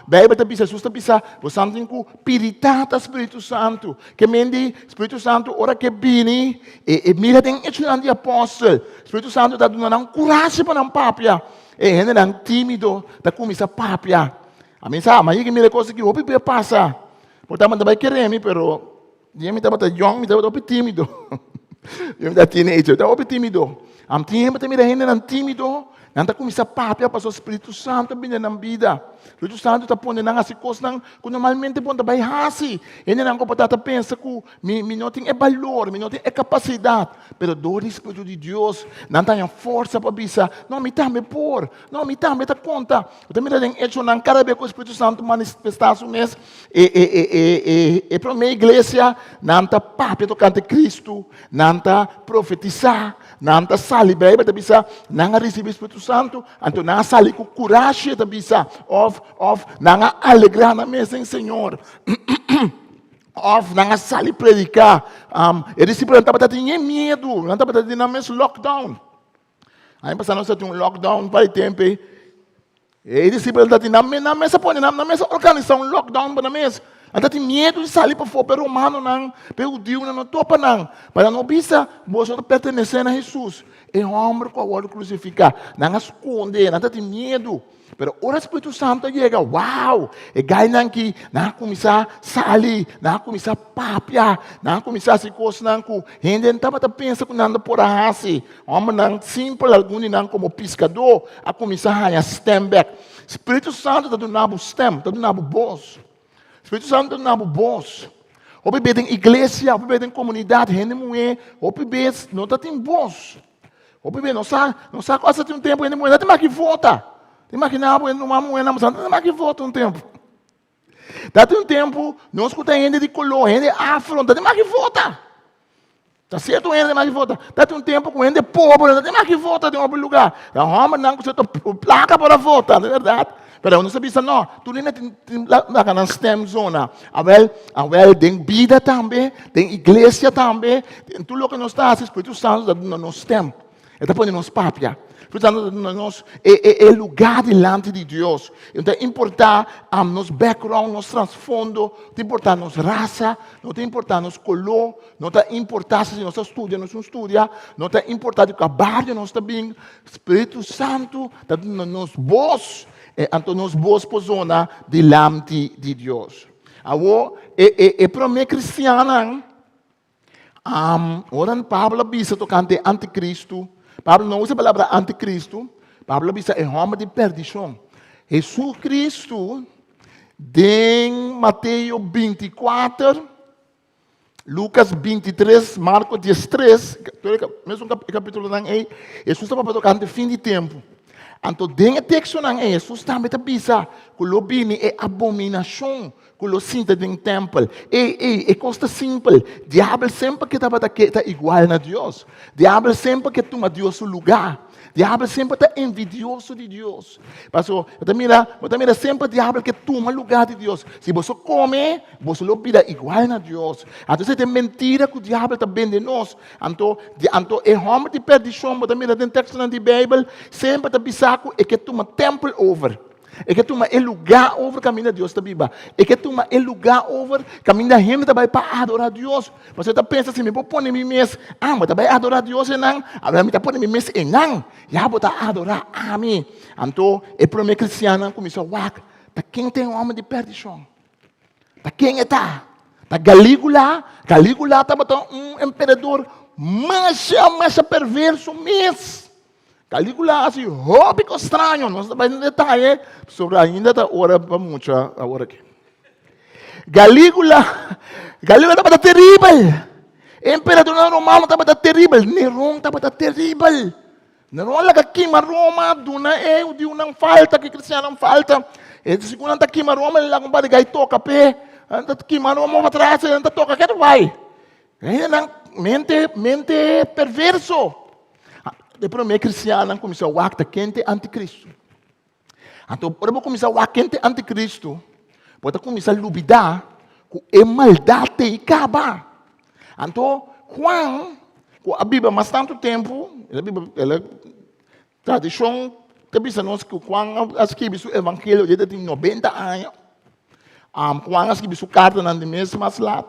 Bíblia está dizendo, Jesus está dizendo, você tem que piritar o Espírito Santo. Que mendi Espírito Santo, ora que vini, e mira tem estudante de apóstolo. Espírito Santo está dando coragem para não papia. E ele é tímido, está começando a papia. A mim sabe, mas ele mira coisa que o pipi passa. Portanto, não vai querer me, pero eu me estava young, me estava tímido. Eu me estava teenager, eu estava tímido. Am tempo também ainda não tímido, não está começando a papia para o Espírito Santo vindo na vida. O Espírito Santo está pondo nas coisas que normalmente pode vai assim. Ele não pode pensar que me não tem valor, me não tem capacidade, pero do Espírito de Deus não tem força para pensar. Não me dá me por, não me dá conta. Eu também tenho hecho não cada vez que o Espírito Santo manifestar o mês e para a minha igreja não está papia tocante Cristo, não está profetizar, não está salir Bíblia está bisa, não receber o Espírito Santo, então não salir com coragem está bisa, não alegrar na mesa em Senhor, não salir predicar, e discípulo não estava tendo medo, não estava tendo na mesa lockdown. Aí passando nós temos um lockdown para o tempo, e discípulo está tendo na mesa, põe na mesa organizar um lockdown para a mesa. Anda tem medo de sair para fora, para romano não, para judeu não topa não. Para não bisa, você está pertencendo a Jesus. É homem com a hora crucificar. Não esconde, não tem medo. Pero ora o Espírito Santo chega, uau! E ganha que não começar a sair, não começar a papia, não começar a se coçar com gente não estava pensa que não por a assim. Homem não simples, alguns não como pescador, a começar a stem back. Espírito Santo está dando stem, está dando voz. Espírito Santo está dando voz. O bebê tem igreja, o bebê tem comunidade, gente mulher, o bebê não está tem voz. O bebê não sabe quase tem um tempo, gente mulher não tem mais que volta. Imaginava numa moeda, mas não é que volta um tempo. Dá um tempo, não escuta gente de color, gente afro, não tem mais que volta. Está certo, gente mais que volta. Dá um tempo com gente pobre, não tem mais que volta de um lugar. A Roma não você placa para voltar, não é verdade? Pero não sabia não, tu nem tem na STEM zona. Awel tem vida também, tem igreja também. Tudo o que nós está, Espírito Santo no STEM. Está pondo nos papia. Portanto, nós é lugar delante de Deus. Então, importar nosso background, nosso transfundo, não importar nossa raça, não tem importar nosso color, não tem importar se nós estudamos, não estuda, não tem importar de que barrio nós está bem. Espírito Santo está nos voz, então nos voz posiciona delante de Deus. Agora, para mim cristiana, ora Pablo bisa tocante anticristo. Pablo não usa a palavra anticristo. Pablo diz é homem de perdição. Jesus Cristo, em Mateus 24, Lucas 23, Marcos 13, mesmo capítulo não é, Jesus estava para tocar no fim de tempo. Então, dentro do texto não é, Jesus também está dizendo que o bem é abominação. Que o sinta dentro do templo. É coisa simples. Diabo sempre que está igual a Deus. Diabo sempre que toma Deus o lugar. Diabo sempre está envidioso de Deus. Pastor, eu mira sempre o diabo que toma o lugar de Deus. Se você come, você lo pida igual a Deus. Então, é mentira que o diabo está bem de nós. Então, é homem de perdição. Você mira dentro do texto da Bíblia, sempre está bissaco é que toma temple over. É que toma o lugar over caminho de Deus da Bíblia. É que toma o lugar over caminho da gente vai para adorar Deus. Você está pensando assim, me vou pôr em mês, mas vai adorar Deus e não. Agora me está pôr em mês e não. Já vou adorar a mim. Então, o primeiro cristiano começou a falar, quem tem um homem de perdição? Quem está? Galígula estava um imperador mais perverso mesmo. Calígula assim, rópico estranho, não vai em detalhe, sobre ainda está hora para muito agora aqui. Galígula estava terrível. Imperador romano estava terrível. Nerón estava terrível. Nerón lá que queima Roma, de uma falta que cristiano falta. E segundo anda queima Roma, ele lá com para toca pé, anda queima Roma para trás, anda toca que vai. Mente perverso. Depois o cristiano começou a falar quente anticristo. Então, para começar a falar quente anticristo, pode começar a duvidar que é maldade e acaba. Então, Juan, a Bíblia há mais tanto tempo, a Bíblia, tradição, que nós que Juan escreveu o Evangelho desde tem 90 anos. Juan escreveu a carta na mesma lado.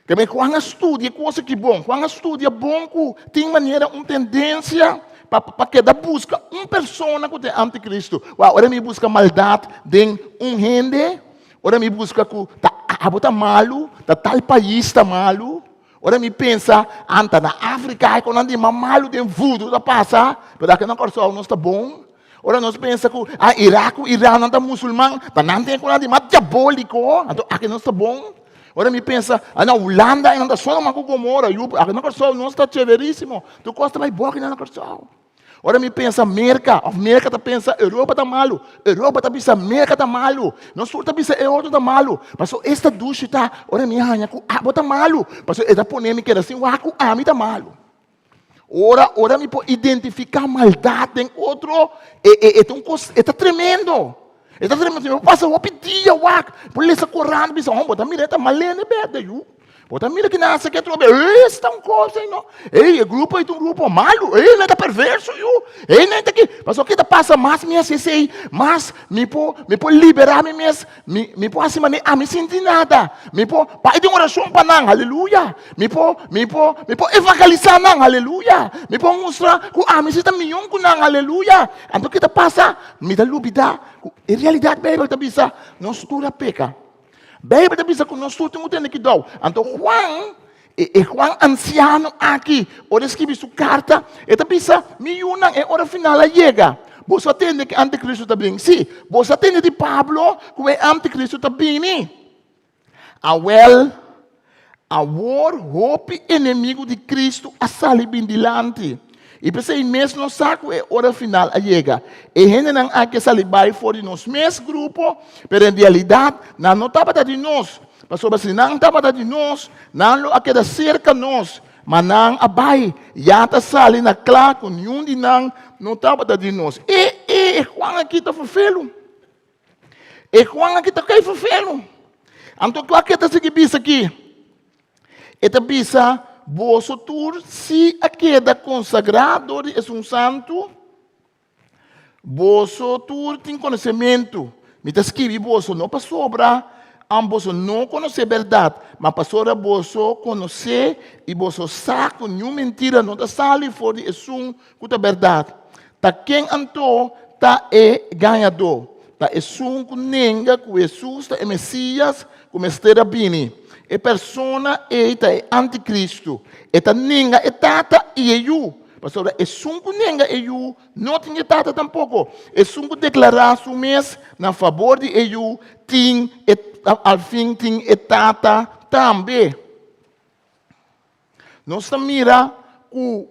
Também quando estuda coisa que bom, quando estuda bom que tem maneira, uma tendência para que da busca uma pessoa que é anticristo. Ora me busca maldade de gente, ora me busca que tá malo, tal país está malo. Ora me pensa, anta na África, quando anda malo de voodoo da passa, para que não corso não está bom. Ora nós pensa que Iraque, Irã não está muçulmano, não tem quando anda diabólico, então aqui não está bom. Ora me pensa, na Holanda ainda só uma Gomorra, não corso não está chéveríssimo. Tu gosta mais boa que não corso. Ora me pensa, América está pensa, Europa está malo. Europa está pensa, América está malo. Nós está pensa, Europa está malo. Mas esta ducha está, ora me arranha, está malo. Mas esta polêmica era assim, a mim está malo. Ora me pode identificar maldade em outro, está tremendo. Está tremendo, eu passo o dia, por isso correndo, pensa, botar mireta malene beda, Bota mira que nasa que trobe, está um coisa, não. Ei, o grupo é um grupo malo, ei, não é perverso, eu. Ei, não é que, mas o que tá passa mais minha sei, mas me pô liberar me pô assim, mas a me sentir nada. Me pô, pai de oração para não, aleluia. Me pô evangelizar não, aleluia. Me pô mostrar que a me sinta milhão com não, aleluia. Então o que tá passa, me dá lubida. Em realidade, Bíblia tá bisa, nós tudo peca. Bíblia está dizendo que nós temos que dar. Então, Juan anciano aqui, ora escreve sua carta, está dizendo, miúna é hora final chega. Você atende que anticristo está vindo? Sim. Você atende de Pablo, que é anticristo está vindo. Agora, hope inimigo de Cristo a sair bem dilante. E pensei mesmo no saco é hora final a chega. E gente não há que sair vai fora de nós mesmo grupo, mas em realidade não estava de nós. Pastor, assim, não estava de nós, não há que cerca nós, mas não abai, já está saindo na clá com nenhum de não estava de nós. E Juan aqui está fofelo. E Juan aqui está cai fofelo. Então, o que está seguindo aqui? Está bisa vosso tur se a queda consagrado é um santo, vosso tur tem conhecimento. Me está escrevendo vosso não para sobra, ambos não conhecer verdade, mas para sobra vosso conhecer e vosso saco nenhuma mentira não está sali fora de um que é verdade. Tá quem antou tá ganhador. Tá um que nenga que Jesus é Messias como esteja bini. E persona eita é anticristo. Eta ninga é tata e eu. Pastor, é sunco ninga e eu. Não tinha tata tampouco. É sunco declarar su mês na favor de eu. Tem, al fim, tem tata também. Nós mira o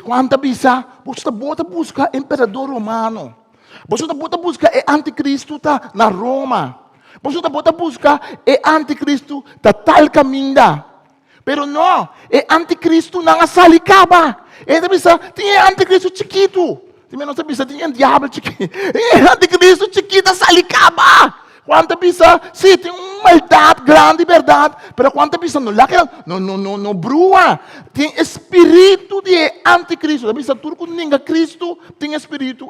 quanta bisa, você bota busca imperador romano. Você bota busca anticristo tá na Roma. Você está buscar anticristo da tal caminho. Pero não, anticristo não salicaba. Tem anticristo chiquito. Também não sabe se tem diabo chiquito. Anticristo chiquito salicaba. Quanta bisa, sim, tem uma maldade grande, verdade. Pero quanta bisa não brua. Tem espírito de anticristo. Bisa tudo com ninguém Cristo tem espírito,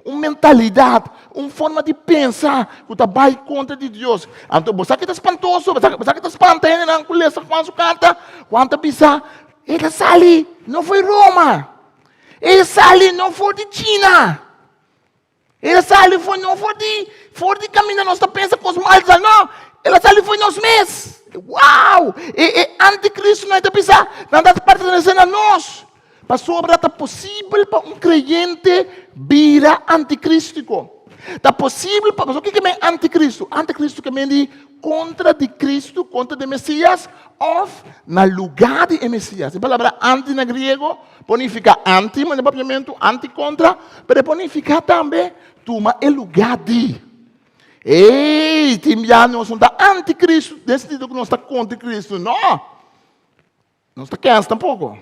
uma mentalidade, uma forma de pensar que está vai contra de Deus. Então, você que está espantoso, você que está espantando, não conhece com a sua carta, quanta bisa, ele sali, não foi Roma. Ele sali, não foi de China. Ele sali, não foi de caminho, nós está pensando com os males, não. Ele sali, foi nós mesmos. Uau! Anticristo não é de pensar, não está pertencendo a nós. Para sobra, está possível para um crente virar anticrístico. Está possível para... O que é anticristo? Anticristo que vem contra de Cristo, contra de Messias, ou na lugar de Messias. A palavra anti na grego, significa anti, mas propriamente anti-contra, mas significa também toma o lugar de. Ei, já não está anticristo, nesse sentido que não está contra Cristo, não. Não está quente tampouco.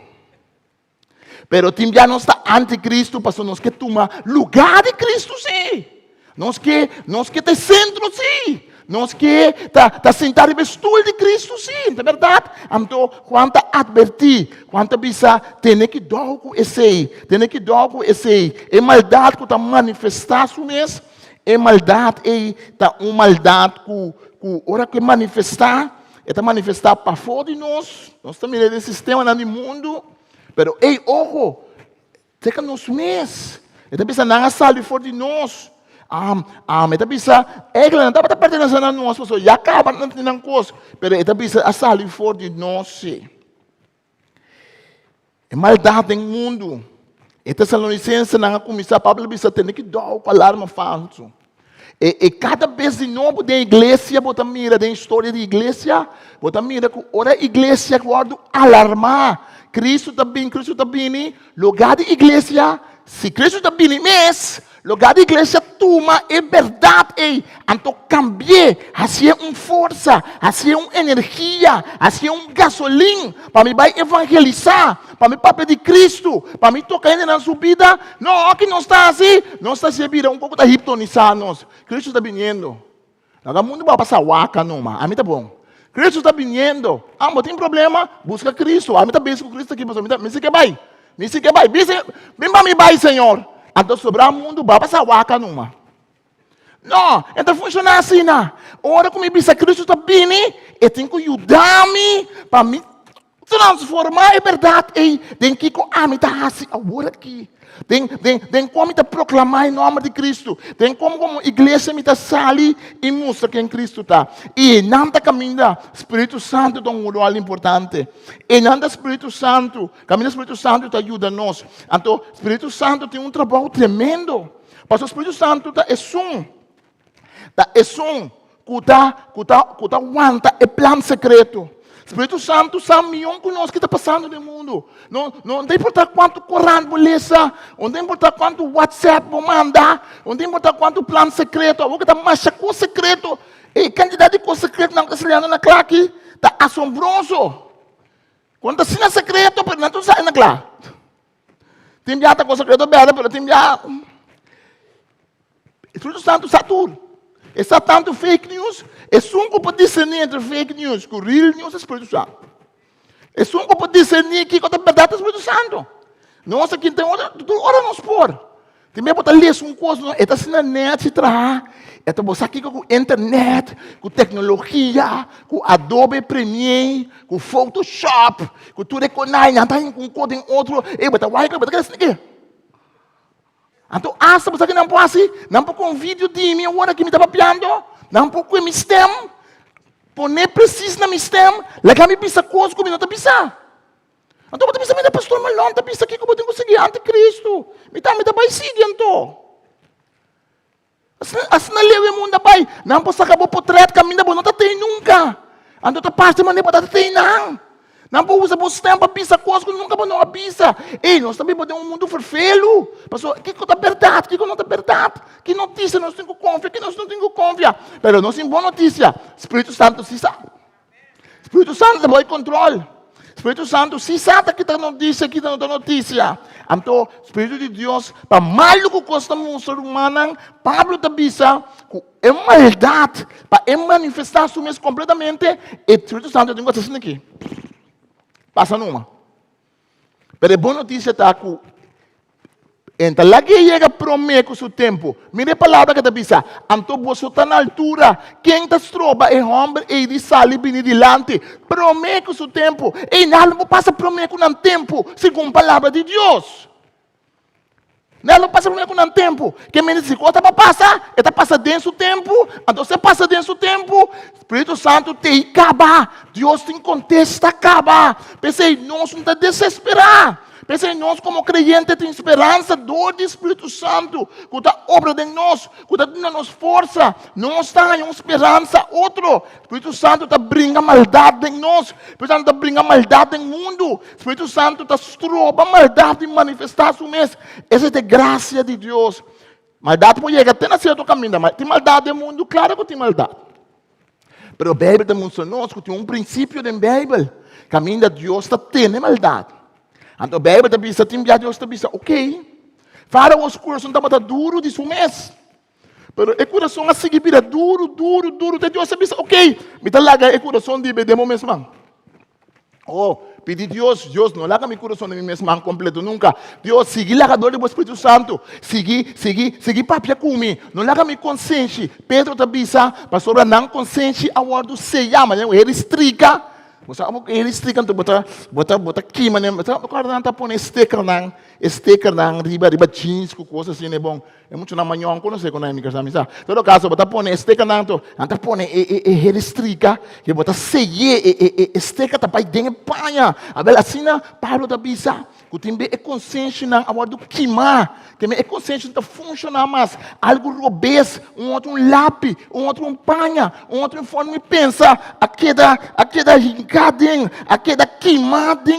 Pero já não está anticristo, para nós que toma lugar de Cristo, sim. Nós que tem centro, sim. Nós que tá sentado em vestível de Cristo, sim. É verdade? Então, quanto advertir, quanto bisa, tem que dar com esse, é maldade que está manifestando mesmo. É maldade, tá uma maldade que hora que manifestar, está manifestar para fora de nós. Nós também nesse sistema no mundo. Pero, ojo, teca nós mesmos. Ele pensa, não sai fora de nós. Ele pensa, ele não está pertencendo a nós, pessoal. Já acaba, não tem nada coisa. Pero ele pensa, sai fora de nós. É maldade no mundo. E Tessalonicenses não começar, Pablo pensa, tem que dar o alarme falso. E cada vez de novo da igreja, bota mira, da história da igreja, bota mira que ora a igreja guarda alarmar. Cristo está bem, lugar de igreja, se Cristo está bem mesmo, lugar de igreja toma, é verdade, então cambie, assim é uma força, assim é uma energia, assim é um gasolina, para me vai evangelizar, para me papel de Cristo, para me tocar ainda na subida, não, aqui não está assim, não está se vira, um pouco está hipnotizando, Cristo está vindo, o mundo vai passar waka, não, a mim tá bom. Cristo está vindo. Não tem problema, busca Cristo. Me está bem com Cristo aqui, pastor. Me siga vai. Me siga vai. Vem para mim, vai, Senhor. Então sobrar o mundo, vai passar waka numa. Não, então funciona assim, não. Ora como bisa Cristo está vindo, e tem que ajudar-me para me transformar, é verdade. E tem que me está assim, agora aqui. Tem como me proclamar em nome de Cristo. Tem como igreja me está sair e mostrar quem Cristo está. E não está caminhando, Espírito Santo tem um rol importante. E não está Espírito Santo, caminho Espírito Santo te ajuda a nós. Então, Espírito Santo tem um trabalho tremendo. Mas o Espírito Santo é um que aguanta o plano secreto. Espírito Santo sabe melhor que nós que está passando no mundo. Não tem importar quanto Corão beleza, não tem importar quanto WhatsApp vou mandar, não tem importar quanto plano secreto, ou que está mais com secreto. E quantidade de coisa secreta não está na claque, está assombroso. Quando está sendo secreto, mas não está na claque. Tem já está com secreto aberto, mas tem já. Espírito Santo sabe tudo. Está tanto fake news, é só que pode discernir entre fake news, que o real news é o Espírito Santo. É só que pode discernir que a verdade é o Espírito Santo. Nós aqui tem hora nos pôr. Também pode ler uma coisa, está sendo na net, está você aqui com a internet, com tecnologia, com Adobe Premiere, com Photoshop, com tudo que não está com código outro, e você vai aqui. Então, você que não pode, não pode com vídeo de mim, agora que me está papiando, não pode com o sistema, pôr preciso no sistema, legal me pisa coisa que eu não está pisando. Então, você pisa, pastor, mas não está pisando aqui que eu tenho que seguir anticristo. Me está vai seguir, então. Assim não leu o mundo, pai. Não pode sacar o portreto, caminho, não está tendo nunca. Então, está parte, mas não está tendo, não. Não pode usar o sistema para pisar coisa que nunca não pisa. E nós também podemos um mundo fervelho. Pastor, que está verdade, que não está verdade. Que notícia nós temos que confiar, que nós não temos que confiar. Mas nós temos boa notícia. Espírito Santo se sabe. Espírito Santo tem bom controle. Espírito Santo se sabe que está notícia, que não está notícia. Então, Espírito de Deus, para mais do que custa um ser humano, Pablo te avisa que é maldade, para manifestar isso mesmo completamente. E o Espírito Santo tem que fazer aqui. Passa numa. Mas a boa notícia está que então lá que chega promete o seu tempo. Mire a palavra que te avisa. Então você está na altura. Quem te trova é homem e ele sai bem adiante. Promete o seu tempo. E não passa promete com um tempo segundo a palavra de Deus. Não passa promete com um tempo. Que me diz, quando está passar, está passando dentro do tempo. Então você passa dentro do tempo. Espírito Santo te acaba. Deus te contesta, acaba. Pensei, nós não está desesperar. Pensei, nós como creyentes temos esperança, dor do Espírito Santo, que está obra de nós, que está dando nos força. Nós estamos em esperança, outro. Espírito Santo está brinca maldade em nós. Espírito Santo está brinca maldade no mundo. Espírito Santo está estroba maldade e manifestar isso mesmo. Essa é de graça de Deus. Maldade pode chegar até na certo caminho, mas tem maldade no mundo, claro que tem maldade. Mas a Bíblia demonstra nós que tem um princípio da Bíblia. Caminho de Deus está tendo maldade. Então a Bíblia te avisa, Deus te avisa, ok. Para os corações está duro de seu mês. Mas o coração a seguir vira duro. Deus te avisa, ok. Me dá larga o coração de meu mesmo. Oh, pedir Deus não larga meu coração de mim mesmo completo nunca. Deus, seguir a dor do Espírito Santo. Seguir papia comigo. Não larga minha consciência. Pedro te avisa, pastor, não consciência, a ordem se chama, ele estriga. Ele explica tu bota queima né, agora não tá pondo sticker nang riba jeans com coisas assim né bom é muito na manhã não sei como é minha casa todo caso bota pondo sticker nang tu anta pondo ele explica que bota seie sticker tá pai dentro panha abel assim na Paulo da bisa que tem bem consciência nang awar do queimar que me consciência tá funcionar mais algo robês outro lápis outro panha outro forma de pensar aquela aquela queimada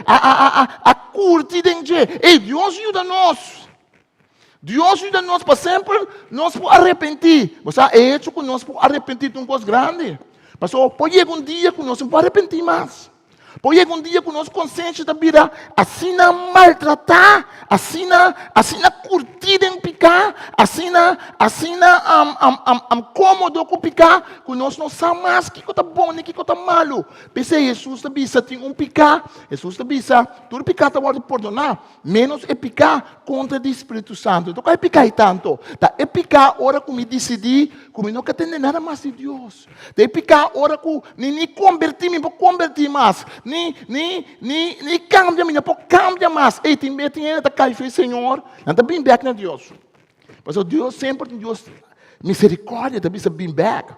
a curte dentro. Ei, Deus ajuda nós. Deus ajuda nós para sempre nós por arrepentir. Você é hecho que nós por arrepentir de uma coisa grande. Pastor, pode chegar um dia que nós não podemos arrepentir mais. Porque um dia com nós conscientes da vida, assim não maltratar, assim não curtir em picar, assim não cômodo com picar, que nós não sabemos mais que está bom e que está malo. Pensei, Jesus está bisa tem picar, Jesus está bisa, tudo picar está pode perdonar, menos é picar contra o Espírito Santo. Então, é picar tanto, tá? É picar hora que me decidi, que não quer ter nada mais de Deus. É picar hora que nem convertir, me vou convertir mais. Nem cambia, minha pô, cambia mais. Ei, tem ainda cai fez Senhor, não está bem back na Deus. Mas o Deus sempre tem Deus misericórdia, também se bem back.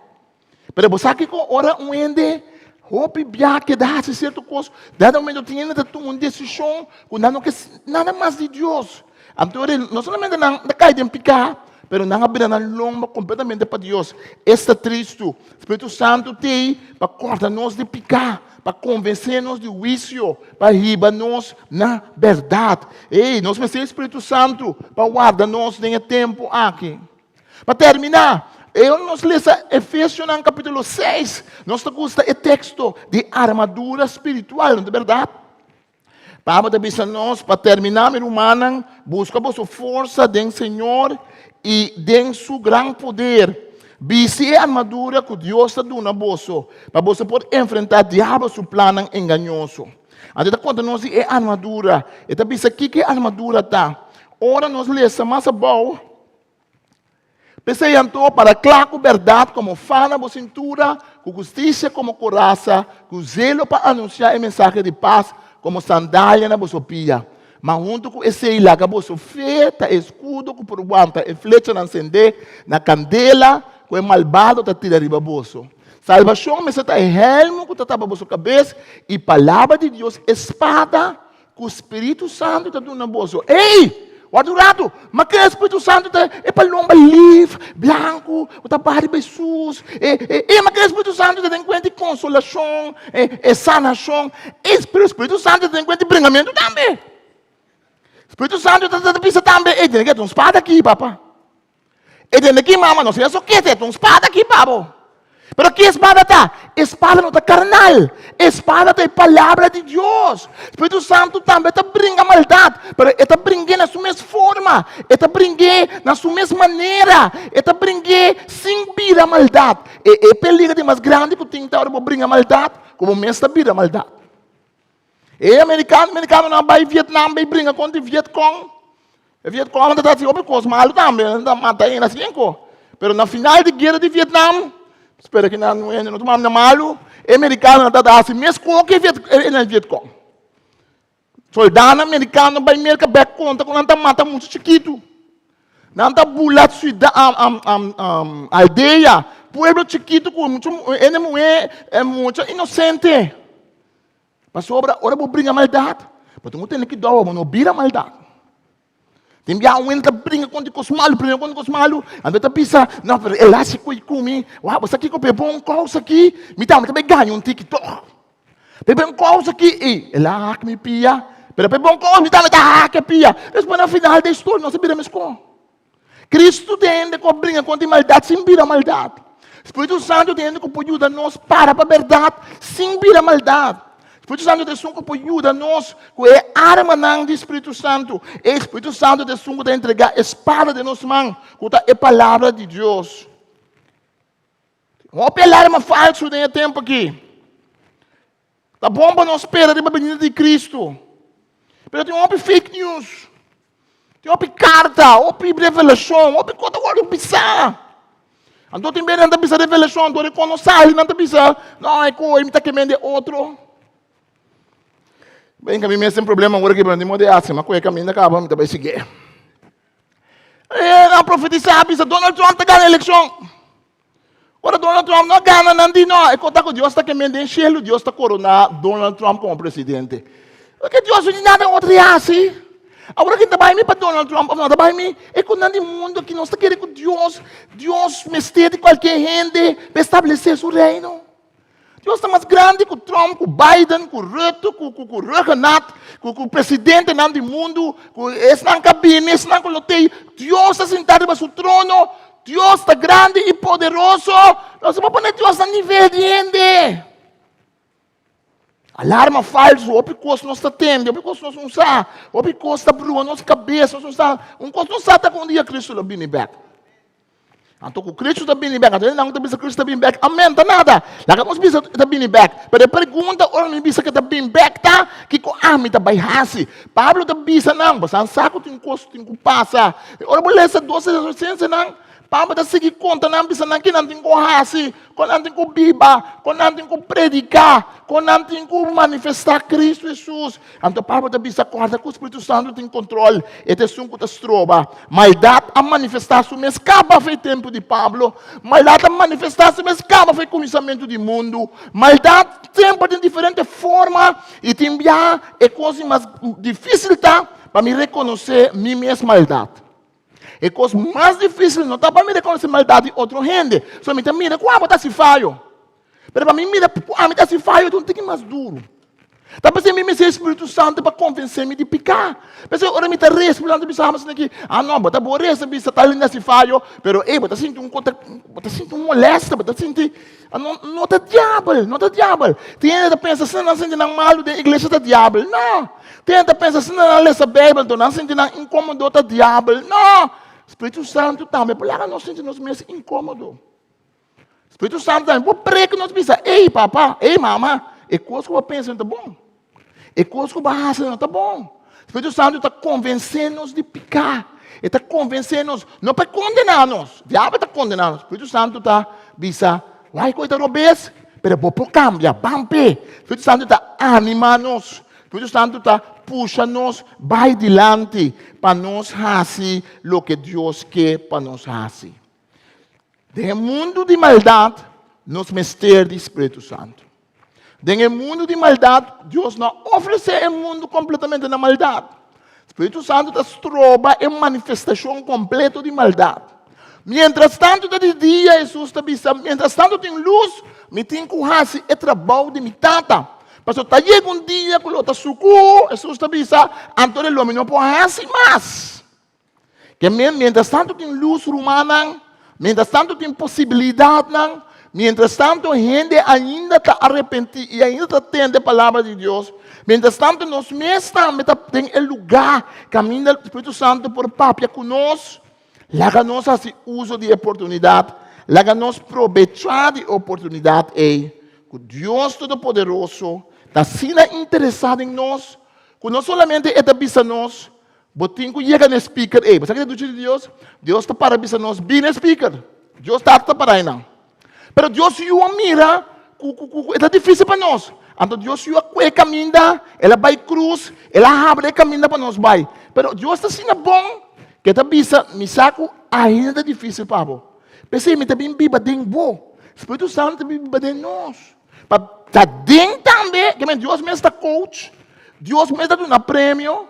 Mas você sabe que ora um ende, hope bia que dá certo coisa, dá momento tem ainda uma decisão, quando não quer nada mais de Deus. Então, não somente não cai de picar, mas não abrir na lomba completamente para Deus. Está triste. O Espírito Santo tem para cortar-nos de picar, para convencer-nos de vício, para ribar-nos na verdade. Ei, nós precisamos do Espírito Santo para guardar-nos em tempo aqui. Para terminar, eu nos leio Efésios no capítulo 6. Nós gostamos do texto de armadura espiritual, não é verdade? Para nós, para terminar, meu irmão, busca a sua força do Senhor e de seu grande poder. Vise a armadura que Deus está dando a você, para você poder enfrentar o diabo, seu plano enganoso. Então, quando nós é armadura, então, vise aqui que a armadura está. Ora, nós lemos mais abaixo. Pensei então para claro verdade como fana na cintura, com justiça como coraça, com zelo para anunciar a mensagem de paz, como sandália na vossa pia. Mas junto com esse ilaga, vosso feita, escudo, com por guanta, e flecha na acender, na candela, com o malvado está tirando riba vosso. Salvação, mas está em helmo, que está para vossa cabeça, e palavra de Deus, espada, que o Espírito Santo está dando na vosso. Ei! O adorado, mas que o Espírito Santo é para lomba livre, branco, está para Jesus. Mas que o Espírito Santo tem em conta consolação, sanação. O Espírito Santo tem em conta bringamento também. O Espírito Santo está também. Ele tem que ter uma espada aqui, papá. Ele tem que, mamãe, não sei só que ter uma espada aqui, papo. Pero que espada está? Espada não está carnal. Espada está a palavra de Deus. O Espírito Santo também está brincando maldade. Pero está brincando na sua mesma forma. Está brincando na sua mesma maneira. Está brincando sem vir a maldade. É perigo de mais grande que tem que estar para brincar maldade, como mesmo está vir a maldade. Americano não vai Vietnã, vai brincar contra o Vietcong. O Vietcong está assim, coisa malo também, não mata ainda assim, pero na final da guerra de Vietnã, espera que não tomamos malo, o americano está assim, mesmo que o Vietcong. Soldado americano vai me acabar conta que não está matando muito chiquito. Não está bulando a aldeia, pueblo chiquito, é muito inocente. Mas ora vou brincar maldade. Mas tu tem que dar, mas não vira maldade. Tem que aumentar brinca contra os malos, brinca contra os malos. Anda tá pensa, não, é lá se come. Uau, você aqui com o bom coisa aqui, me dá, também ganha um TikTok. Bebê coisa aqui, é lá que me pia. Pero bom coisa, me dá, que pia. Depois na final da história, nós viramos com. Cristo tem que brincar contra a maldade, sem virar maldade. Espírito Santo tem que ajuda nós para a verdade, sem virar maldade. Espírito Santo de Deus que ajuda nós com a arma do Espírito Santo. O Espírito Santo de Deus que entregar a espada de nossa mão, com a palavra de Deus. Vamos pegar arma falsa no tempo aqui. Tá bom para nós esperar a venida de Cristo. Mas tem uma fake news. Tem uma carta, uma revelação, uma coisa agora bizarra. Então tem bem não bisa revelação, então quando sai não bisa, não é coisa, me tá queimando outro. Bem, que a mim mesmo tem problema agora que eu de assim, mas coisa que a mim acaba, me também seguir. Não profetizar, bisa Donald Trump tá ganhando a eleição. Agora Donald Trump não ganha, não diz não. É contar que Deus está queimando em cheio, Deus está coronando Donald Trump como presidente. Porque Deus não diz nada outro assim. Agora quem trabalha para Donald Trump, não trabalha é com nada mundo que nós está querendo que Deus mestre de qualquer gente para estabelecer seu reino. Deus está mais grande que o Trump, com o Biden, com o Ruto, com o Reaganat, com o presidente do mundo, com esse não cabine, esse não colotei. Deus está sentado no seu trono, Deus está grande e poderoso. Nós vamos pôr Deus a nível de gente. Alarma falso, ou porque nós está tendo, ou porque nós não está, ou porque está brua nossa cabeça, nós não está, nós não está até com um dia Cristo está vindo back. Então, com Cristo está vindo back, então não está Cristo está vindo back, amém, tá nada. Lá que nós bisa está vindo back, mas a pergunta, ora me bisa que está vindo back, tá? Que com a me está baihasi. Pablo está bisa não, basta saco tem custo, tem que passar. Ora beleza, 12 não. Pablo está seguir conta, não bisa não que não tem que hasi, quando não tem que biba, quando não tem que predicar, quando não tem que manifestar Cristo Jesus. Então Pablo está bisa corda que o Espírito Santo tem controle, e te sunco te estroba. Maldade a manifestar-se, mas acaba foi tempo de Pablo. Maldade a manifestar-se, mas acaba foi começamento do mundo. Maldade sempre de diferente forma, e tem é coisa mais difícil tá para me reconhecer minha mesma maldade. É coisa mais difícil, não está para me reconhecer maldade de outro gente. Só me mira, como está se falho? Mas para mim, mira, como está se falho, então tem que ir mais duro. Está para mim, o Espírito Santo para convencer-me de picar. Mas ora me está respirando, mas aqui, não, bota boa resta, está ali nesse falho, pero, bota sentindo molesta, bota sentindo, não está diabo, não está diabo. Tem gente que pensa, se não sente nada malo, da igreja está diabo. Não. Tem gente que pensa, se não lê a Bíblia, então não sente nada incômodo, está diabo. Não. Espírito Santo também, por lá nós sentimos mesmo incômodo. Espírito Santo também, por prego nós pensamos, ei papá, ei mamãe, é coisa que eu penso, está bom. É coisa que eu penso, não está bom. Espírito Santo está convencendo-nos de picar. Ele está convencendo-nos, não para condenar-nos. O diabo está condenando. O Espírito Santo está dizendo, vai coisa robês, mas vou cambiar, bampe. O Espírito Santo está animando-nos. O Espírito Santo está puxa-nos, vai adiante para nós fazer o que Deus quer para nós fazer. No mundo de maldade, nos mester do Espírito Santo. No mundo de maldade, Deus não oferece um mundo completamente na maldade. O Espírito Santo está trova em manifestação completa de maldade. Mientras tanto, de dia, Jesus está dizendo, mientras tanto tem luz, me tem que fazer o trabalho de mitata. Mas está chegando um dia que o está suco, Jesus está dizendo, então o homem não pode fazer mais. Que mientras tanto tem luz romana, mientras tanto tem possibilidade, mientras tanto a gente ainda está arrependida e ainda está atendendo a palavra de Deus, mientras tanto nós mesmos temos o lugar, caminho do Espírito Santo por papia conosco, lá nós fazemos uso de oportunidade, lá nós aproveitar de oportunidade, que Deus Todo-Poderoso está sendo interessado em nós, que não somente está vista nós, botinho que chega no speaker, você acredita de Deus? Deus está para vista nós, bem no speaker, Deus está para aí não. Pero Deus o mira, é difícil para nós. Então Deus o caminho, ela vai cruz, ela abre o caminho para nós vai. Pero Deus está sendo bom, que está vista, me saco ainda é difícil para você. Pensei, me também biba dentro bom. Espírito Santo também biba dentro nós. Está dentro também, que Deus mesmo está coach, Deus mesmo está dando prêmio,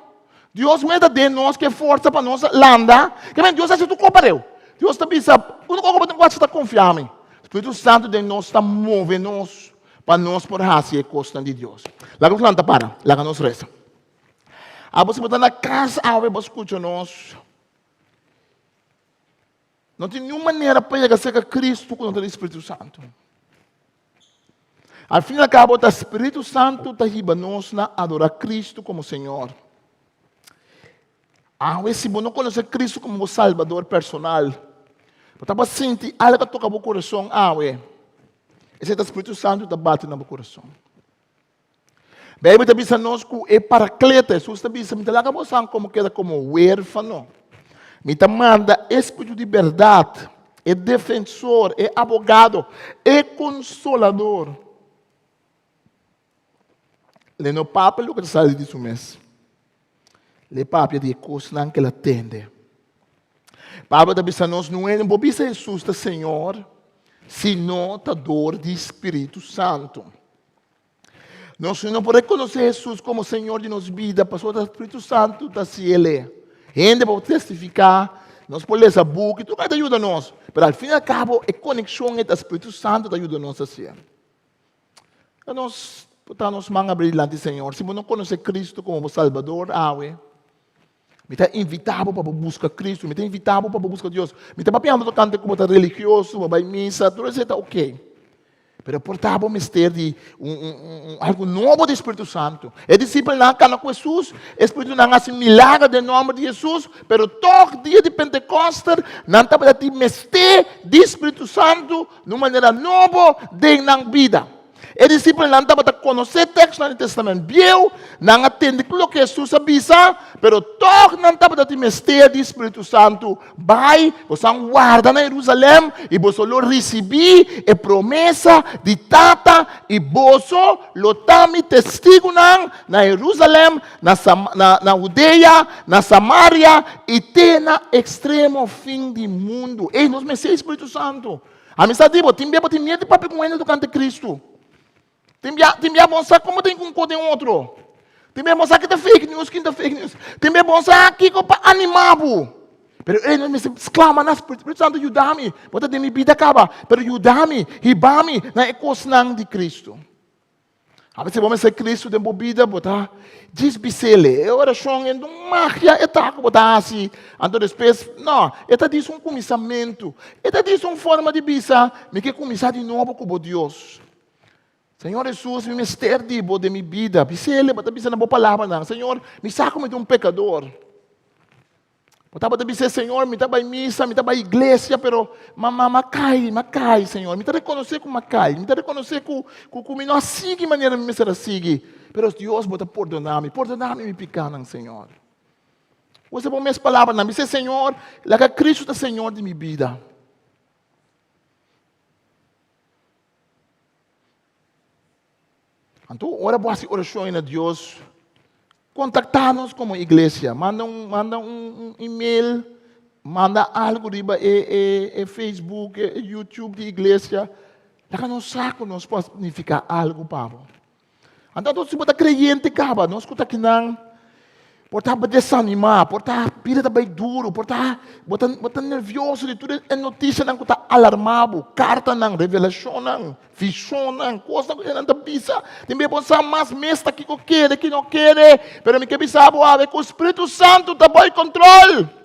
Deus mesmo está dentro nós, que é força para nós, landa, que Deus está compareu. Deus está pensando, o que está confiando em mim. O Espírito Santo de nós está movendo nós, para nós por fazer a costa de Deus. Lá que nós para, lá que nós reza. A você está na casa, você escuta nós. Não tem nenhuma maneira para chegar a ser Cristo quando tem o Espírito Santo. Al fim e ao cabo, o Espírito Santo está riba nós a adorar Cristo como Senhor. Se você não conhece Cristo como Salvador personal, você está sentindo algo que toca o coração, esse Espírito Santo está batendo no coração. Bem, você está dizendo nós que é paracleta, Jesus está dizendo, me laga você como queda como huérfano. Me manda Espírito de verdade, é defensor, é abogado, é consolador. Le no Papa lo que sai disso mês. Le Papa de coisas que ela atende. Papa da bisa nós não é bobisa Jesus da Senhor, sino da dor de Espírito Santo. Nós não podemos reconhecer Jesus como Senhor de nossa vida, passou do Espírito Santo da Cielo. Ainda para testificar, nós podemos ler essa book, tudo que ajuda nós. Mas ao fim e ao cabo, a conexão entre o Espírito Santo ajuda nós a ser. Nós estamos mga brilhante, Senhor. Se você não conhece Cristo como Salvador, me está invitado para buscar Cristo, me está invitado para buscar Deus. Me está papiando para cantar como está religioso, vai missa, tudo isso está ok. Pero portava o mistério de algo novo do Espírito Santo. E discípulos não canam com Jesus, o Espírito não faz milagre no nome de Jesus, pero todo dia de Pentecostes, não estava de mistério do Espírito Santo de uma maneira nova dentro da vida. E discípulos não estavam a conhecer texto no Testamento Velho, não atendem o que Jesus avisa, pero todo não estavam a ter mistério do Espírito Santo. Vai, você guarda na Jerusalém e você lo recebi a promessa de Tata e você lo tami testigo na Jerusalém, na Judeia, na Samaria e até na extremo fim do mundo. E nós me sei Espírito Santo. A mim está dizendo, tem medo de papel com ele do canto de Cristo. Tem que mostrar como tem com um outro. Tem que mostrar que está fake news, que está fake news. Tem que mostrar que é animado. Pero ele me exclama na Espírito Santo, ajuda-me. Bota de minha vida acaba. Pero ajuda-me, riba-me na ecosnang de Cristo. A vezes vamos ser Cristo de minha vida, bota desbicele. Eu era chão em magia, eta bota assim. Então depois, não, eta diz começamento. Eta diz forma de bisa, me que começar de novo com Deus. Senhor Jesus, me mistério de minha vida. Bisele, bota bisa na boa palavra não. Senhor, me saca-me de pecador. Bota bisa, Senhor, me taba em missa, me taba em igreja, pero macai, Senhor. Me tá reconhecer como macai, me tá reconhecer que me não sigue maneira me será sigue. Pero Deus bota perdonar-me me pecar não, Senhor. Você põe minhas palavras não, me diz, Senhor, lá que Cristo é Senhor de minha vida. Então, ora boa oração a Deus. Contactar-nos como igreja. Manda um e-mail. Manda algo riba e Facebook, YouTube de igreja. Lá não saco, nós pode significar algo, Pablo. Então, se você é crente, acaba. Nós escuta que não. Por estar desanimar, por estar pira bem duro, por estar nervioso de tudo, é notícia não está alarmado, carta não, revelação não, visão não, coisa que não está pisa. Tem que pensar mais mesta que quer, que não quer, pero me que pensar, que o Espírito Santo está bem controle.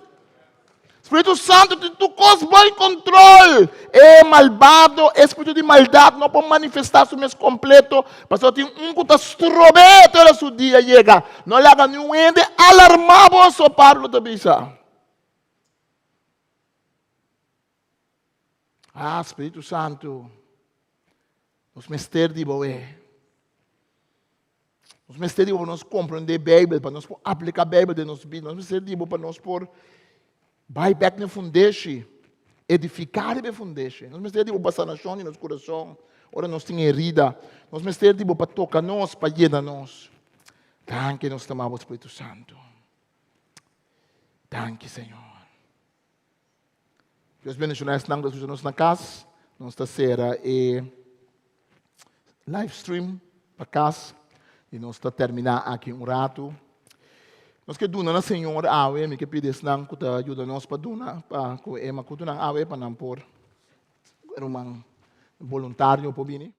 Espírito Santo, tu coisa bem controle. É malvado, espírito de maldade não pode manifestar seu mês completo. Pastor, tem que está estrobete a seu dia chega. Não lhe haga nenhum ende alarmado a seu Pablo da bisa. Espírito Santo, os mistérios de boé. Os mistérios para nós compreender a Bíblia, para nós aplicar a Bíblia de nossa vida. Os mistérios para nós por vai back na fundeixe, edificar a fundeixe. Nós mistérios para sanação no nosso coração. Ora nós temos herida. Nós mistérios para tocar nós, para llenar nós. Danke nós tomamos o Espírito Santo. Danke, Senhor. Deus bendiga esta noite nós na casa. Nós está será live stream para casa e nós está terminar aqui rato. Nós que duna na Senhor awe, me que pides nang kuta ajuda nós para duna, para ko ema kuto nang awe para nampor. Era voluntário po bini.